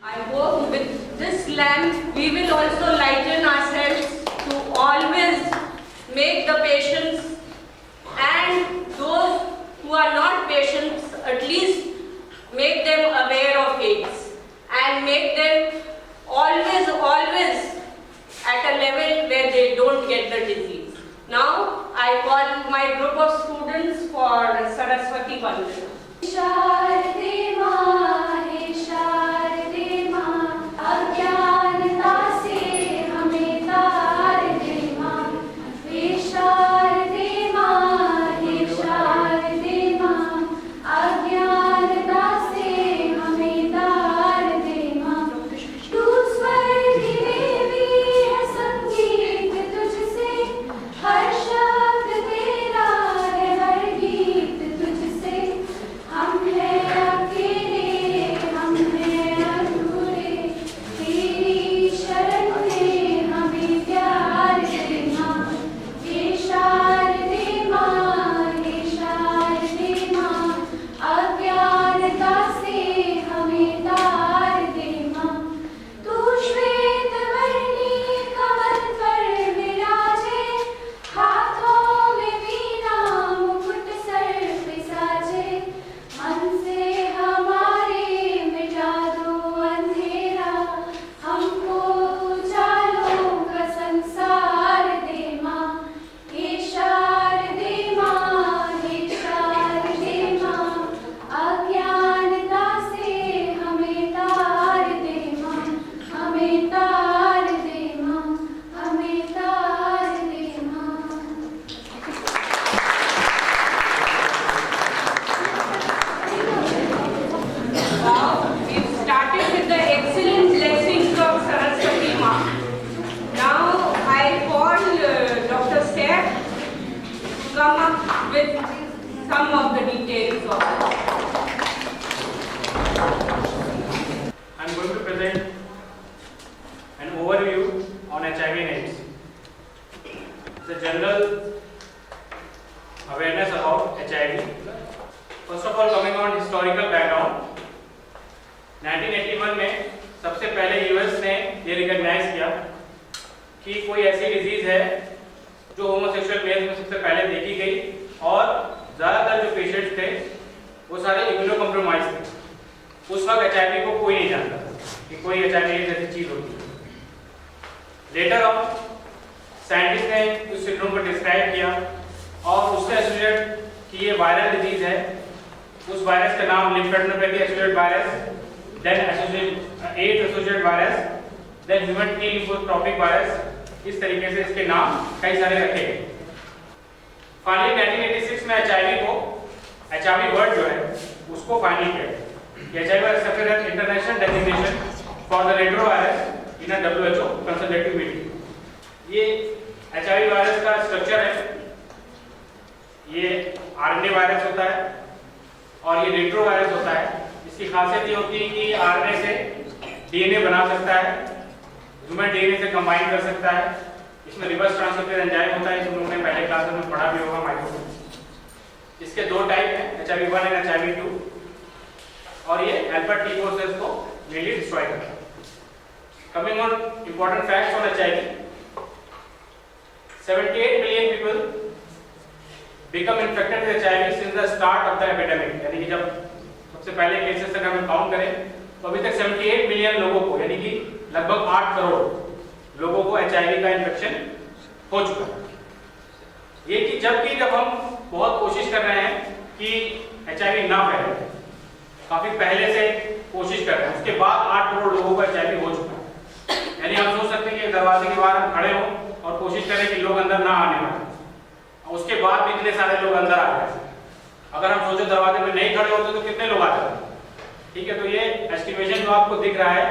I hope with this lamp we will also lighten ourselves to always make the patients and those who are not patients at least make them aware of AIDS and make them always at a level where they don't get the disease. Now I call my group of students for Saraswati Vandana. शारदे माँ हे शारदे माँ अज्ञानता से हमें तार दे माँ हे शारदे माँ अज्ञानता से हमें तार दे माँ तू स्वर की देवी है संगीत तुझसे हर शब्द तेरा है हर गीत तुझसे हम हैं अकेले हम हैं अधूरे तेरी शरण में हमें प्यार दे माँ हे शारदे माँ अज्ञानता से हमें तार दे माँ तू श्वेत वर्णी कमल पर विराजे हाथों में वीणा मुकुट सर पे साजे मन से हमारे मिटा दो अंधेरा हमको उजालों का संसार दे माँ हे शारदे माँ अज्ञानता से हमें तार दे माँ हमें तार दे माँ हमें तार दे माँ Now we've started with the excellent blessings of Saraswati Ma. Now I call Dr. Seth to come up with some of the details of it. I am going to present an overview on HIV and AIDS. It's a general awareness about HIV. First of all, coming on historical background, 1981 में सबसे पहले US ने ये recognise किया कि कोई ऐसी disease है जो होमोसेक्सुअल मेल्स में सबसे पहले देखी गई और ज़्यादातर जो पेशेंट्स थे वो सारे इम्यूनो कॉम्प्रोमाइज थे। उस वक्त HIV को कोई नहीं जानता था कि कोई HIV जैसी चीज़ होती है। लेटर ऑन साइंटिस्ट ने उस सिंड्रोम को डिस्क्राइब किया और उससे एसोसिएट कि ये वायरल डिजीज है। उस वायरस का नाम lymphadenopathy associated virus, then AIDS associated virus, then human T lymphotropic virus. इस तरीके से इसके नाम कई सारे रखे गए। फाइनली 1986 में HIV वर्ड जो है उसको फाइनल किया। HIV was accepted as international designation for the retrovirus in a WHO consultative meeting. ये HIV वायरस का स्ट्रक्चर है, ये RNA वायरस होता है और ये रेट्रोवायरस होता है। इसकी खासियत ये होती है कि RNA से DNA बना सकता है, ह्यूमन DNA से कंबाइन कर सकता है। इसमें रिवर्स ट्रांसक्रिप्टेज एंजाइम होता है, तुम लोगों ने पहले क्लास में पढ़ा भी होगा माइक्रोबी। इसके दो टाइप हैं, HIV1 एंड HIV2, और ये अल्फा T सेल्स को मेनली डिस्ट्रॉय करता है। Coming on important facts on HIV, 78 million people become infected with HIV since the start of the epidemic। यानी कि जब सबसे पहले केसेस तक हम काउंट करें तो अभी तक 78 मिलियन लोगों को, यानी कि लगभग 8 करोड़ लोगों को HIV का इन्फेक्शन हो चुका है। ये कि जब हम बहुत कोशिश कर रहे हैं कि HIV ना फैले, काफी पहले से कोशिश कर रहे हैं, उसके बाद 8 करोड़ लोगों को HIV हो चुका है। यानी हम सोच सकते हैं कि दरवाजे के बाहर हम खड़े हों और कोशिश करें कि लोग अंदर ना आने पाए, उसके बाद भी इतने सारे लोग अंदर आ गए। अगर हम सोचो दरवाजे में नहीं खड़े होते तो कितने लोग आ जाते। ठीक है, तो ये एस्टिमेशन जो आपको दिख रहा है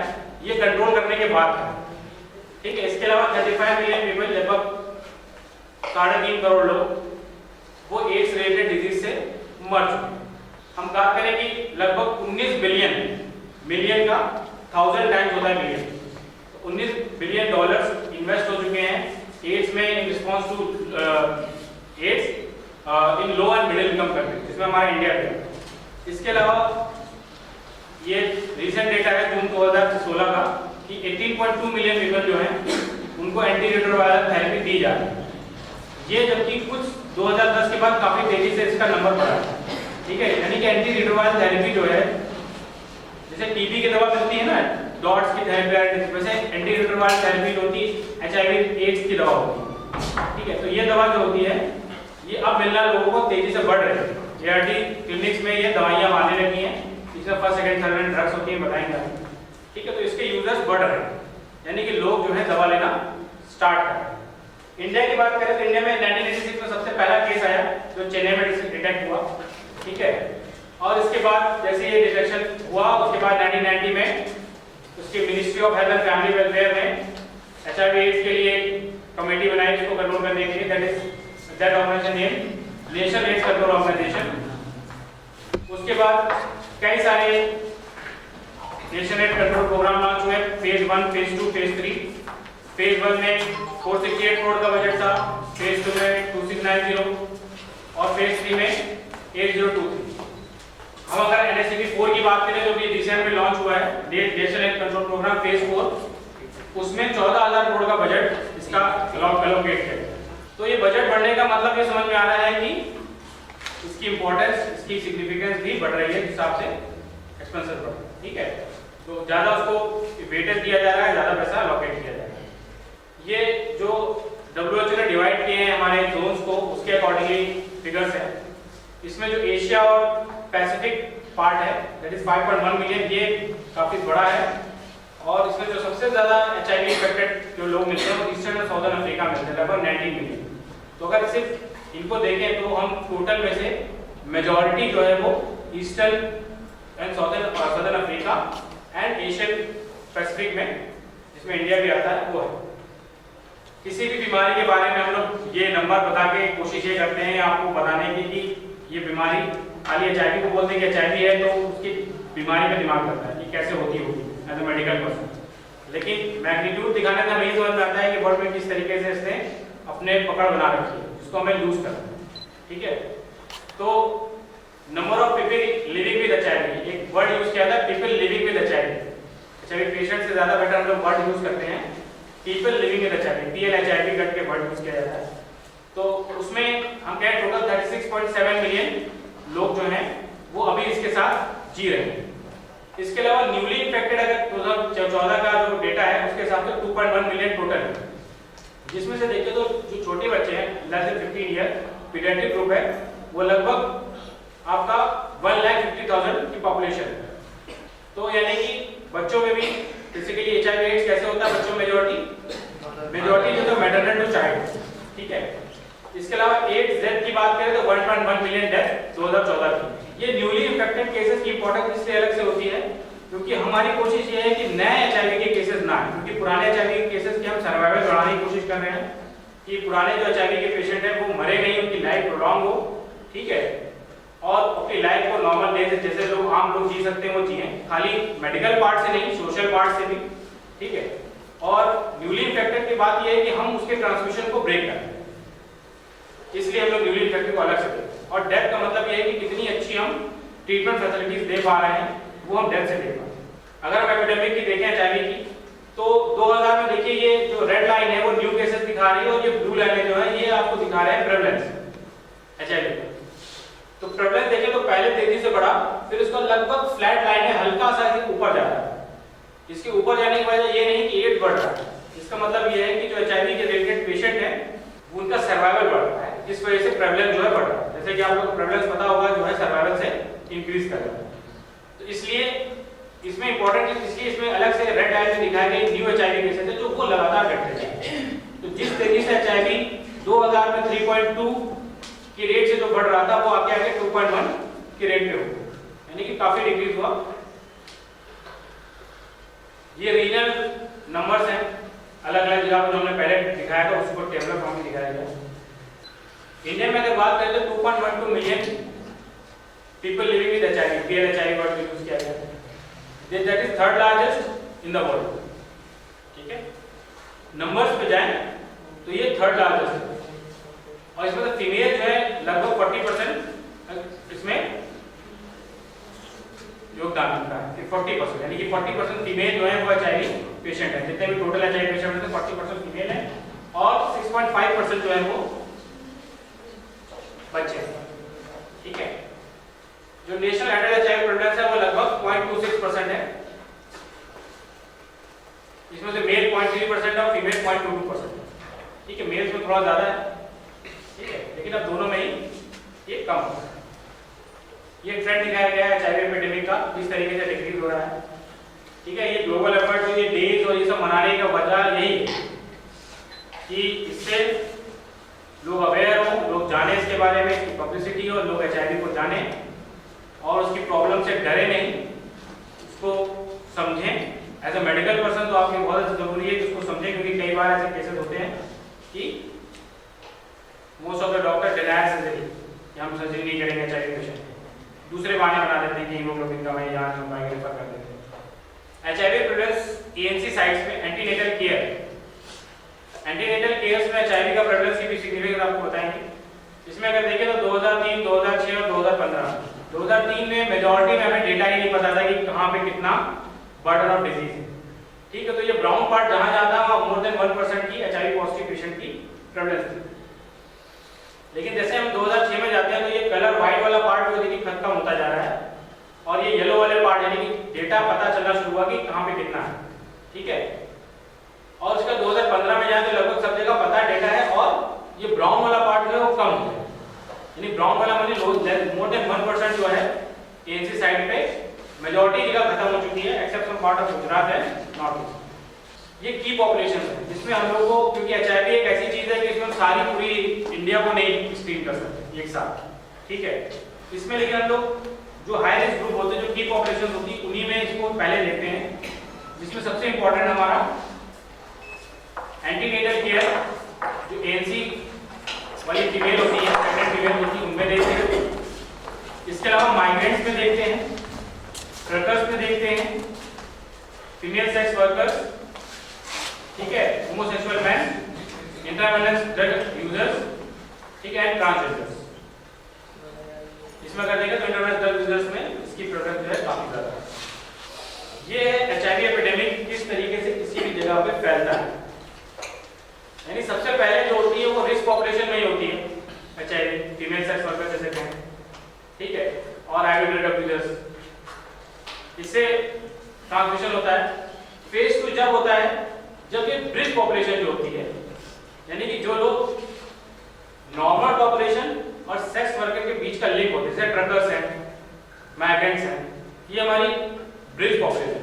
ये कंट्रोल करने के बाद है। ठीक है, इसके अलावा 35 मिलियन पीपल, लगभग 3.5 करोड़ लोग वो एड्स रिलेटेड डिजीज से मर चुके हैं। हम बात करें कि लगभग 19 मिलियन का 1000 टाइम्स होता है मिलियन, तो 19 बिलियन डॉलर्स इन्वेस्ट हो चुके हैं एड्स में in response to AIDS in low and middle income country, जिसमें हमारा इंडिया भी है। इसके अलावा ये रीसेंट डेटा है जून 2016 का कि 18.2 मिलियन पीपल जो हैं उनको एंटी रिट्रोवायरल थेरेपी दी जा रही है। ये जबकि कुछ 2010 के बाद काफी तेजी से इसका नंबर बढ़ा है, ठीक है। यानी कि एंटी रिट्रोवायरल थेरेपी जो है, जैसे टीबी की दवा मिलती है ना, डॉट्स की थेरेपी, वैसे एंटी रिट्रोवायरल थेरेपी जो होती है HIV एड्स की दवा होती है, ठीक है। तो ये दवा जो होती है ये अब मिलना लोगों को तेजी से बढ़ रही है। ART क्लिनिक्स में ये दवाइयां आने लगी हैं, इसमें first second third hand drugs होती हैं, बताएंगे, ठीक है। तो इसके यूजर्स बढ़ रहे हैं, यानी कि लोग जो है दवा लेना स्टार्ट कर रहे हैं। इंडिया की बात करें तो इंडिया में 1986 में सबसे पहला केस आया जो चेन्नई में डिटेक्ट हुआ, ठीक है। और इसके बाद जैसे ये डिटेक्शन हुआ उसके बाद 1990 में उसकी ministry of health and family welfare ने HIV एड्स के लिए कमेटी बनाई इसको कंट्रोल करने के लिए, that organisation name National AIDS Control Organisation. उसके बाद कई सारे national AIDS control programme launch हुए, फेज 1, फेज 2, फेज 3। फेज 1 में 468 करोड़ का बजट था, फेज 2 में 2690 और फेज 3 में 8023। हम अगर NSCP 4 की बात करें जो कि रिसेंट में लॉन्च हुआ है, national health control programme phase 4, उसमें 14,000 करोड़ का बजट इसका एलोकेट है। तो ये बजट बढ़ने का मतलब ये समझ में आ रहा है कि इसकी इंपॉर्टेंस, इसकी सिग्निफिकेंस भी बढ़ रही है, जिस हिसाब से एक्सपेंसेस बढ़ रहे हैं, ठीक है। तो ज्यादा उसको वेटेज दिया जा रहा है, ज्यादा पैसा एलोकेट किया जा रहा है। ये जो WHO ने डिवाइड किए हैं हमारे जोन्स को, उसके अकॉर्डिंगली फिगर्स हैं। इसमें जो एशिया और पैसिफिक पार्ट है दैट इज 5.1 मिलियन, ये काफी बड़ा है। और इसमें जो सबसे ज्यादा HIV इन्फेक्टेड जो लोग मिलते हैं वो ईस्टर्न और साउदर्न अफ्रीका में मिलते हैं, लगभग 19 मिलियन। तो अगर सिर्फ इनको देखें तो हम टोटल में से मेजॉरिटी जो है वो eastern and southern Africa and Asian Pacific में, जिसमें इंडिया भी आता है, वो है। किसी भी बीमारी के बारे में हम लोग ये नंबर बता के कोशिश ये करते हैं आपको बताने की कि ये बीमारी खाली HIV को बोलते हैं कि HIV है तो उसकी बीमारी का दिमाग करता है कि कैसे होती होगी एज ए मेडिकल पर्सन, लेकिन मैग्नीट्यूड दिखाने से हमें ये समझ में आता है कि वर्ल्ड में किस तरीके से इसने अपने पकड़ बना रखी है, जिसको हमें यूज करना है, ठीक है। तो number of people living with HIV, एक वर्ड यूज किया था people living with HIV patient से ज्यादा बेटर हम लोग वर्ड यूज करते हैं people living with HIV, PLHIV करके वर्ड यूज किया जाता है। तो उसमें हम कहें टोटल 36.7 मिलियन लोग जो हैं वो अभी इसके साथ जी रहे हैं। इसके अलावा न्यूली इन्फेक्टेड अगर 2014 का जो डेटा है उसके हिसाब से 2.1 मिलियन टोटल है, जिसमें से देखिए तो जो छोटे बच्चे हैं less than 15 year paediatric group है वो लगभग आपका 1,50,000 की पॉपुलेशन है। तो यानी कि बच्चों में भी बेसिकली HIV एड्स कैसे होता है, बच्चों में मेजॉरिटी जो तो मैटरनल टू चाइल्ड, ठीक है। इसके अलावा एड्स डेथ की बात करें तो 1.1 मिलियन डेथ 2014 की। ये न्यूली इन्फेक्टेड केसेस की इंपॉर्टेंस इसलिए अलग से होती है क्योंकि हमारी कोशिश ये है कि नए HIV के केसेस ना आए, क्योंकि पुराने HIV के केसेस की हम सर्वाइवल बढ़ाने की कोशिश कर रहे हैं कि पुराने जो HIV के पेशेंट हैं वो मरे नहीं, उनकी लाइफ प्रोलॉन्ग हो, ठीक है, और अपनी लाइफ को नॉर्मल डे से जैसे लोग आम लोग जी सकते हैं वो जिए, खाली मेडिकल पार्ट से नहीं सोशल पार्ट से भी, ठीक है। और न्यूली इन्फेक्टेड की बात ये है कि हम उसके ट्रांसमिशन को ब्रेक करें, इसलिए हम लोग न्यूली इन्फेक्टेड को अलग से दें। और डेथ का मतलब ये है कि कितनी अच्छी हम ट्रीटमेंट फैसिलिटीज दे पा रहे हैं वो हम डेथ से दे पा रहे हैं। अगर हम एपिडेमिक की देखें HIV की तो 2000 में देखिए ये जो रेड लाइन है वो न्यू केसेस दिखा रही है और ये ब्लू लाइन जो है ये आपको दिखा रहे हैं प्रेवलेंस HIV। तो प्रेवलेंस देखें तो पहले तेजी से बढ़ा, फिर इसका लगभग फ्लैट लाइन है, हल्का सा ऊपर जा रहा है। इसके ऊपर जाने की वजह ये नहीं कि एड्स बढ़ रहा है, इसका मतलब ये है कि जो HIV के रिलेटेड पेशेंट है उनका सर्वाइवल बढ़ रहा है, इस वजह से प्रेवलेंस जो है बढ़ रहा है। जैसे कि आप लोगों को प्रेवलेंस पता होगा जो है सर्वाइवल से इंक्रीज कर रहा है। तो इसलिए इसमें इंपॉर्टेंट इसलिए इसमें अलग से रेड लाइन में दिखाए गए न्यू HIV केसेस है जो वो लगातार घटते हैं। तो जिस तेजी से HIV 2000 में 3.2 की रेट से जो बढ़ रहा था वो आगे आगे 2.1 की रेट पे हो गया, यानी कि काफी डिक्रीज हुआ। ये रीजनल नंबर्स हैं अलग अलग जगह पर जो हमने पहले दिखाया था उसको टेबलर फॉर्म में दिखाया गया। इंडिया में अगर बात करें तो 2.12 million people living with HIV, PLHIV word use किया गया है, that is third largest in the world, ठीक है। नंबर्स पे जाएं तो ये थर्ड लार्जेस्ट है और इसमें तो फीमेल जो है लगभग 40% इसमें योगदान मिलता है कि 40%, यानी कि 40% फीमेल जो है वो HIV पेशेंट है। जितने भी टोटल HIV पेशेंट हैं 40% फीमेल है और 6.5% जो है वो बच्चे हैं। ठीक है, जो नेशनल एडल्ट HIV प्रेवलेंस है वो लगभग 0.26% है। इसमें से मेल 0.3% और फीमेल 0.22%। ठीक है, मेल्स में थोड़ा ज्यादा है, ठीक है, लेकिन अब दोनों में ही ये कम है। ये ट्रेंड दिखाया गया है HIV एपिडेमिक का, किस तरीके से डिक्रीज हो रहा है। ठीक है, ये ग्लोबल एफर्ट जो ये डेज और ये सब मनाने का वजह यही है कि इससे लोग अवेयर हो, लोग जाने इसके बारे में, इसकी पब्लिसिटी हो, लोग HIV को जाने और उसकी प्रॉब्लम से डरे नहीं, उसको समझें। एज अ मेडिकल पर्सन तो आपके बहुत जरूरी है कि उसको समझें, क्योंकि कई बार ऐसे केसेस होते हैं कि most of the doctor deny surgery कि हम सर्जरी नहीं करेंगे HIV पेशेंट, दूसरे बहाने बना देते हैं कि हीमोग्लोबिन कम है, यहाँ नहीं हो पाएगा, रेफर कर देते हैं। HIV प्रेवलेंस ANC साइट्स में एंटीनेटल केयर, एंटीनेटल केयर्स में HIV का प्रेवलेंस की भी सिग्निफिकेंस आपको बताएंगे। इसमें अगर देखें तो 2003, 2006 और 2015, 2003 में मेजॉरिटी में हमें डेटा ही नहीं पता था कि कहाँ पे कितना बर्डन ऑफ डिजीज है। ठीक है, तो ये ब्राउन पार्ट जहाँ जाता है वहाँ मोर देन 1% की HIV पॉजिटिव पेशेंट की प्रेवलेंस थी। लेकिन जैसे हम 2006 में जाते हैं तो ये कलर व्हाइट वाला पार्ट जो देखिए खत्म होता जा रहा है और ये येलो वाले पार्ट यानी कि डेटा पता चलना शुरू हुआ कि कहाँ पे कितना है। ठीक है, और इसका 2015 में जाए तो लगभग सब जगह पता डेटा है और ये ब्राउन वाला पार्ट जो है वो कम हो गया, यानी ब्राउन वाला मतलब मोर देन 1% जो है ANC साइड पे मेजॉरिटी जगह खत्म हो चुकी है, except some part of Gujarat है, नॉर्थ ईस्ट। ये की पॉपुलेशन है जिसमें हम लोग को, क्योंकि HIV एक ऐसी चीज है कि इसमें सारी पूरी इंडिया को नहीं स्क्रीन कर सकते एक साथ। ठीक है, इसमें लेकिन हम लोग जो हाई रिस्क ग्रुप होते हैं, जो की पॉपुलेशन होती है, उन्हीं में इसको पहले लेते हैं, जिसमें सबसे इंपॉर्टेंट हमारा एंटीनेटल केयर जो ANC वाली फीमेल होती है, प्रेग्नेंट फीमेल होती है, उनमें देखते हैं। इसके अलावा माइग्रेंट्स में देखते हैं, ट्रकर्स में देखते हैं, फीमेल सेक्स वर्कर्स, ठीक है, homosexual man, intravenous drug users, ठीक है, एंड ट्रांसजेंडर्स। इसमें अगर देखें तो इंट्रावेनस ड्रग यूजर्स में इसकी प्रेवलेंस जो है काफी ज्यादा है। ये है HIV एपिडेमिक किस तरीके से किसी भी जगह पे फैलता है। यानी सबसे पहले जो होती है वो रिस्क पॉपुलेशन में ही होती है, HIV, फीमेल सेक्स वर्कर जैसे कहें, ठीक है, और आईवी ड्रग यूजर्स। इससे ट्रांसमिशन होता है। फेज 2 जब होता है जब ये ब्रिज पॉपुलेशन जो होती है, यानी कि जो लोग नॉर्मल पॉपुलेशन और सेक्स वर्कर के बीच का लिंक होता है, जैसे ट्रकर्स हैं, माइग्रेंट्स हैं, ये हमारी ब्रिज पॉपुलेशन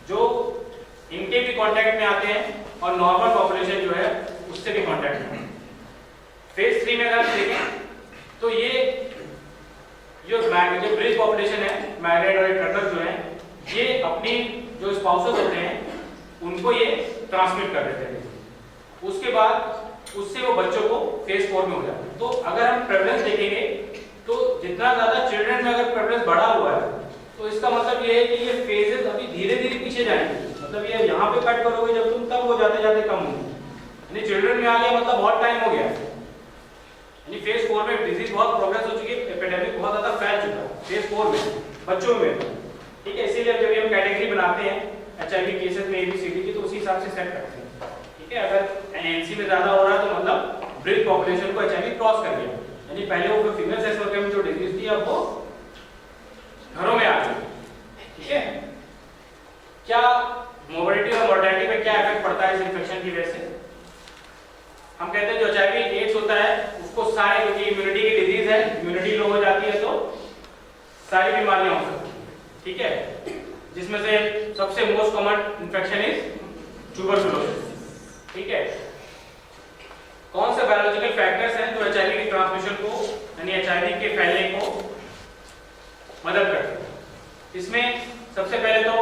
जो इनके भी कांटेक्ट में आते हैं और नॉर्मल पॉपुलेशन जो है उससे भी कांटेक्ट में। फेज 3 में अगर देखें तो ये जो ब्रिज पॉपुलेशन है, माइग्रेंट और ट्रकर जो है, ये अपनी जो स्पाउसेस होते हैं उनको ये ट्रांसमिट कर देते हैं। उसके बाद उससे वो बच्चों को फेज 4 में हो जाता है। तो अगर हम प्रेवलेंस देखेंगे तो जितना ज्यादा चिल्ड्रन में अगर प्रेवलेंस बढ़ा हुआ है तो इसका मतलब ये है कि ये फेजेस अभी धीरे धीरे पीछे जाएंगे। मतलब ये यहाँ पे कट करोगे जब तुम, तब वो जाते जाते कम होंगे। यानी चिल्ड्रन में आ गया मतलब बहुत टाइम हो गया, यानी फेज 4 में डिजीज बहुत प्रोग्रेस हो चुकी है, एपिडेमिक बहुत ज्यादा फैल चुका है फेज 4 में बच्चों में। ठीक है, इसीलिए जब हम कैटेगरी बनाते हैं HIV केसेस में ABCD की तो उसी हिसाब से सेट करते हैं। ठीक है, अगर ANC में ज्यादा हो रहा है तो मतलब ब्रिज पॉपुलेशन को HIV क्रॉस कर गया, यानी पहले वो फीमेल सेक्स वर्कर में जो डिजीज थी अब वो घरों में आ गई। ठीक है, क्या मोबिलिटी और मोर्टेलिटी पे क्या इफेक्ट पड़ता है इस इन्फेक्शन की वजह से? हम कहते हैं जो HIV एड्स होता है उसको सारे, क्योंकि इम्यूनिटी की डिजीज है, इम्यूनिटी लो हो जाती है तो सारी बीमारियां हो सकती हैं। ठीक है, जिसमें से सबसे most common infection is tuberculosis. ठीक है, कौन से बायोलॉजिकल फैक्टर्स हैं जो HIV की ट्रांसमिशन को, यानी HIV के फैलने को मदद करते हैं? इसमें सबसे पहले तो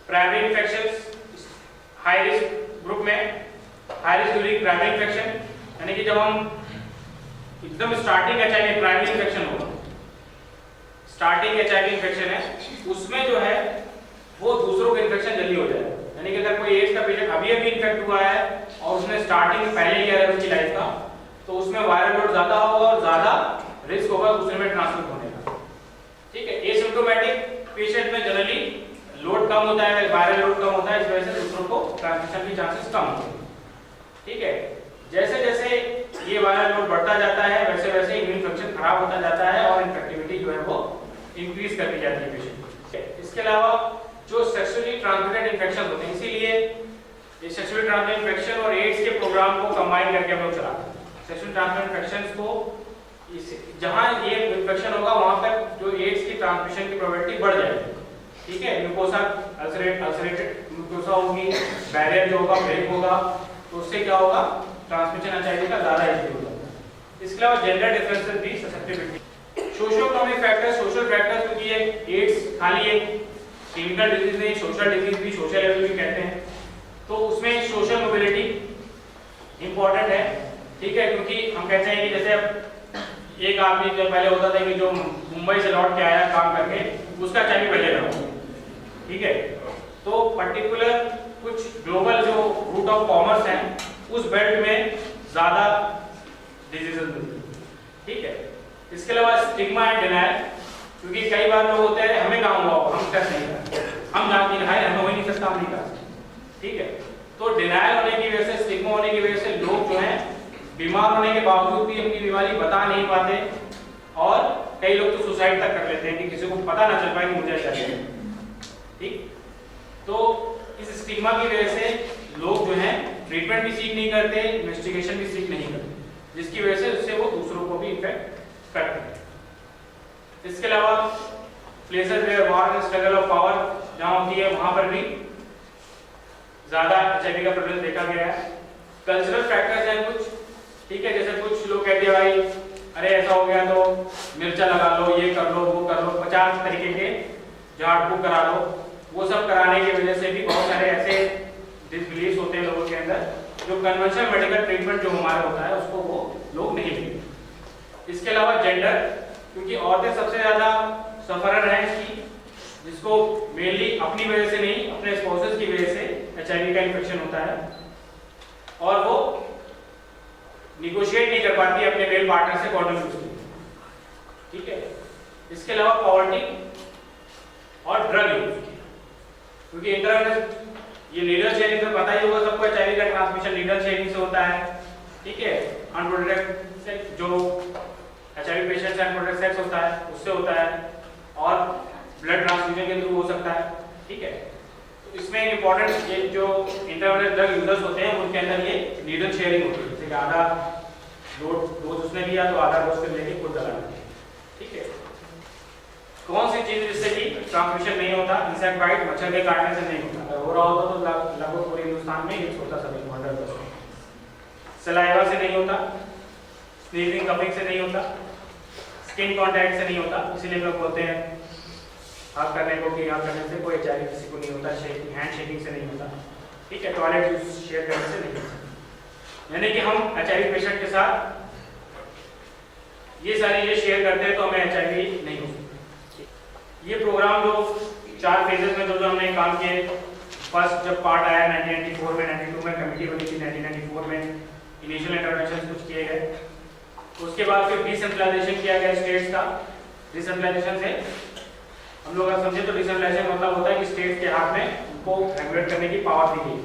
primary infections, high risk group में high risk during primary infection, यानी कि जब हम एकदम स्टार्टिंग HIV प्राइमरी इन्फेक्शन होगा, स्टार्टिंग HIV इन्फेक्शन है, उसमें जो है वो दूसरों का इन्फेक्शन जल्दी हो जाए। यानी कि अगर कोई एड्स का पेशेंट अभी इन्फेक्ट हुआ है और उसने स्टार्टिंग पहले ईयर है उसकी लाइफ का, तो उसमें वायरल लोड ज्यादा होगा और ज्यादा रिस्क होगा दूसरे में ट्रांसमिट होने का। ठीक है। एसिम्प्टोमेटिक पेशेंट में जनरली लोड कम होता है, वायरल लोड कम होता है, इस वजह से दूसरों को ट्रांसमिशन की चांसेस कम होते हैं। ठीक है। जैसे जैसे ये वायरल लोड बढ़ता जाता है वैसे वैसे इम्यून फंक्शन खराब होता जाता है और इन्फेक्टिविटी जो है वो इंक्रीज करती जाती है पेशेंट की। इसके अलावा जो सेक्सुअली ट्रांसमिटेड इन्फेक्शन होते हैं, इसीलिए ये सेक्सुअली ट्रांसमिटेड इन्फेक्शन और एड्स के प्रोग्राम को कंबाइन करके हम लोग चलाते हैं। सेक्सुअली ट्रांसमिटेड इन्फेक्शंस को जहां ये इन्फेक्शन होगा वहां पर जो एड्स की ट्रांसमिशन की प्रोबेबिलिटी बढ़ जाएगी। ठीक है। म्यूकोसा अल्सरेटेड म्यूकोसा होगी, बैरियर जो होगा ब्रेक होगा, तो उससे क्या होगा, ट्रांसमिशन एचआईवी का ज्यादा इजी होगा। इसके अलावा जेंडर डिफरेंसेस भी susceptibility, socio-economic factors, social factors, क्योंकि ये एड्स खाली एक क्लिनिकल डिजीज नहीं, सोशल डिजीज भी, सोशल लेवल भी कहते हैं, तो उसमें सोशल मोबिलिटी इंपॉर्टेंट है। ठीक है। क्योंकि हम कहते हैं कि जैसे एक आदमी जो पहले होता था कि जो मुंबई से लौट के आया काम करके, उसका एचआईवी पहले रहा। ठीक है। तो पर्टिकुलर कुछ ग्लोबल जो रूट ऑफ कॉमर्स हैं उस बेल्ट में ज्यादा डिजीजेस मिलती हैं। ठीक है। इसके अलावा स्टिग्मा एंड डिनायल, क्योंकि कई बार लोग होते हैं हमें कहाँ हुआ, हम टेस्ट नहीं करते, हम जान नहीं है, हमें हो ही नहीं सकता, हम नहीं कर सकते। ठीक है। तो डिनायल होने की वजह से, स्टिग्मा होने की वजह से लोग जो हैं बीमार होने के बावजूद भी अपनी बीमारी बता नहीं पाते और कई लोग तो सुसाइड तक कर लेते हैं कि किसी को पता ना चल पाए कि मुझे एचआईवी है। ठीक। तो इस स्टिग्मा की वजह से लोग जो हैं ट्रीटमेंट भी सीख नहीं करते, इन्वेस्टिगेशन भी सीख नहीं करते, जिसकी वजह से उससे वो दूसरों को भी इन्फेक्ट करते हैं। इसके अलावा places where war and struggle of power जहां होती है वहां पर भी ज्यादा एचआईवी का प्रेवलेंस देखा गया है। कल्चरल फैक्टर्स हैं कुछ। ठीक है। जैसे कुछ लोग कहते हैं भाई अरे ऐसा हो गया तो मिर्चा लगा लो, ये कर लो, वो कर लो, 50 तरीके के झाड़ फूक करा लो। वो सब कराने की वजह से भी बहुत सारे ऐसे डिसबिलीव्स होते हैं लोगों के अंदर, जो कन्वेंशनल मेडिकल ट्रीटमेंट जो हमारा होता है उसको वो लोग नहीं लेते। इसके अलावा जेंडर, क्योंकि औरतें सबसे ज्यादा सफरर हैं इसकी, जिसको मेनली अपनी वजह से नहीं अपने स्पाउसेस की वजह से एचआईवी का इन्फेक्शन होता है और वो निगोशिएट नहीं कर पाती अपने मेल पार्टनर से कॉन्डोम यूज करके। ठीक है। इसके अलावा पॉवर्टी और ड्रग यूज, क्योंकि इंटरनेट ये नीडल शेयरिंग तो पता ही होगा सबको, एचआईवी का ट्रांसमिशन नीडल शेयरिंग से होता है। ठीक है। अनप्रोटेक्टेड सेक्स, जो एचआईवी पेशेंट से अनप्रोटेक्टेड सेक्स होता है उससे होता है और ब्लड ट्रांसफ्यूजन के थ्रू हो सकता है। ठीक है। तो इसमें इंपॉर्टेंट ये जो इंटरनेट ड्रग यूजर्स होते हैं उनके अंदर ये नीडल शेयरिंग होती है, जैसे कि आधा डोज उसने लिया तो आधा डोज फिर लेके खुद लगाना। ठीक है। कौन सी चीज जिससे कि ट्रांसमिशन नहीं होता, इंसेक्ट बाइट, मच्छर के काटने से नहीं होता। अगर हो रहा होता तो लगभग पूरे हिंदुस्तान में ये होता सभी 100%। सलाइवा से नहीं होता, स्नीजिंग कपिंग से नहीं होता, स्किन कांटेक्ट से नहीं होता। इसीलिए लोग बोलते हैं हाथ करने को कि हाथ करने से कोई एचआईवी किसी को नहीं होता, हैंड शेकिंग से नहीं होता। ठीक है। टॉयलेट यूज शेयर करने से नहीं होता। यानी कि हम एचआईवी पेशेंट के साथ ये सारी ये शेयर करते हैं तो हमें एचआईवी नहीं हो सकती। ये प्रोग्राम जो 4 फेजेस में जो हमने काम किए, फर्स्ट जब पार्ट आया 1994 में, 92 में कमेटी बनी थी, 1994 में इनिशियल इंटरवेंशन कुछ किए गए, उसके बाद फिर डिसेंट्रलाइजेशन किया गया स्टेट्स का। डिसेंट्रलाइजेशन से हम लोग अगर समझे तो डिसेंट्रलाइजेशन मतलब होता है कि स्टेट के हाथ में उनको रेगुलेट करने की पावर दी गई,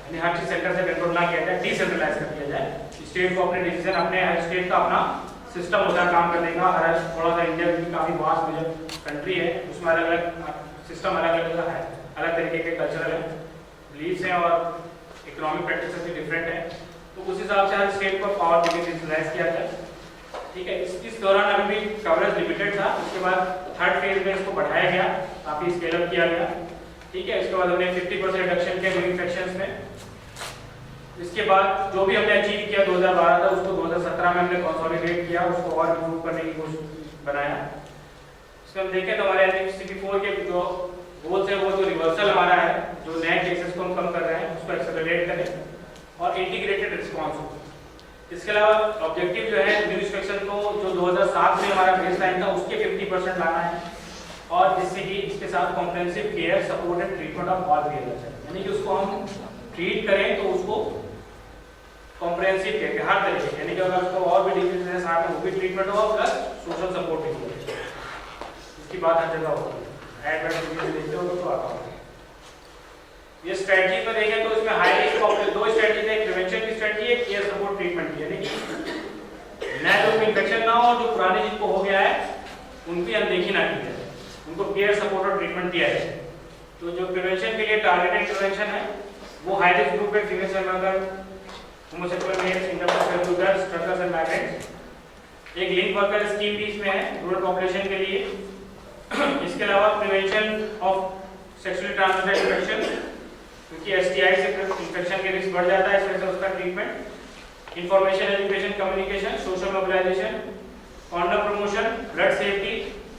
यानी हर चीज सेंटर से कंट्रोल ना किया जाए, डिसेंट्रलाइज कर दिया जाए। स्टेट को अपने डिसीजन, अपने हर स्टेट का अपना सिस्टम होता है काम करने का। हर थोड़ा सा इंडिया की काफी वास्ट मेजर कंट्री है, उसमें अलग अलग सिस्टम अलग अलग है, अलग तरीके के कल्चरल है, बिलीव्स हैं और इकोनॉमिक प्रैक्टिसेस भी डिफरेंट है। तो उस हिसाब से हर स्टेट को पावर देके डिसेंट्रलाइज किया जाए। ठीक है। इस दौरान अभी भी कवरेज लिमिटेड था, उसके बाद थर्ड फेज में इसको बढ़ाया गया, काफी स्केल अप किया गया। ठीक है। इसके बाद हमने 50% रिडक्शन किया न्यू इन्फेक्शंस में। इसके बाद जो भी हमने अचीव किया 2012 था उसको 2017 में हमने कंसोलिडेट किया, उसको और इम्प्रूव करने की कोशिश बनाया। इसमें हम देखें तो हमारे CP4 के जो गोल्स है वो जो रिवर्सल हमारा है, जो नए केसेस को हम कम कर रहे हैं उसको एक्सेलरेट करें और इंटीग्रेटेड रिस्पांस हो। इसके अलावा ऑब्जेक्टिव जो है न्यू इन्फेक्शन को जो 2007 में हमारा बेसलाइन था उसके 50% लाना है और जिससे कि इसके साथ comprehensive care, support and treatment of all variables है, यानी कि उसको हम ट्रीट करें तो उसको कॉम्प्रिहेंसिव केयर के हर तरीके, यानी कि अगर उसको और भी डिजीज है साथ में वो भी ट्रीटमेंट होगा प्लस सोशल सपोर्ट भी होगा। उसकी बात हर जगह होती है, एड में देखते हो तो आता होगा। ये स्ट्रेटजी पर देखें तो इसमें हाई रिस्क पॉपुलेशन, दो स्ट्रेटजी है, प्रिवेंशन की स्ट्रेटजी है, केयर सपोर्ट ट्रीटमेंट की, यानी कि नए लोग में इन्फेक्शन ना हो, जो पुराने जिनको हो गया है उनकी अनदेखी ना की जाए, उनको केयर सपोर्ट और ट्रीटमेंट दिया जाए। तो जो प्रिवेंशन के लिए टारगेटेड प्रिवेंशन है वो हाई रिस्क ग्रुप है, female survival, homosexual male, intersexual users, truckers and migrants. एक लिंक वर्कर स्कीम भी इसमें है रूरल पॉपुलेशन के लिए। इसके अलावा prevention of sexually transmitted infection, क्योंकि एसटीआई से इन्फेक्शन के रिस्क बढ़ जाता है, इसमें से उसका treatment, information, education, communication, social mobilisation, condom promotion, blood safety,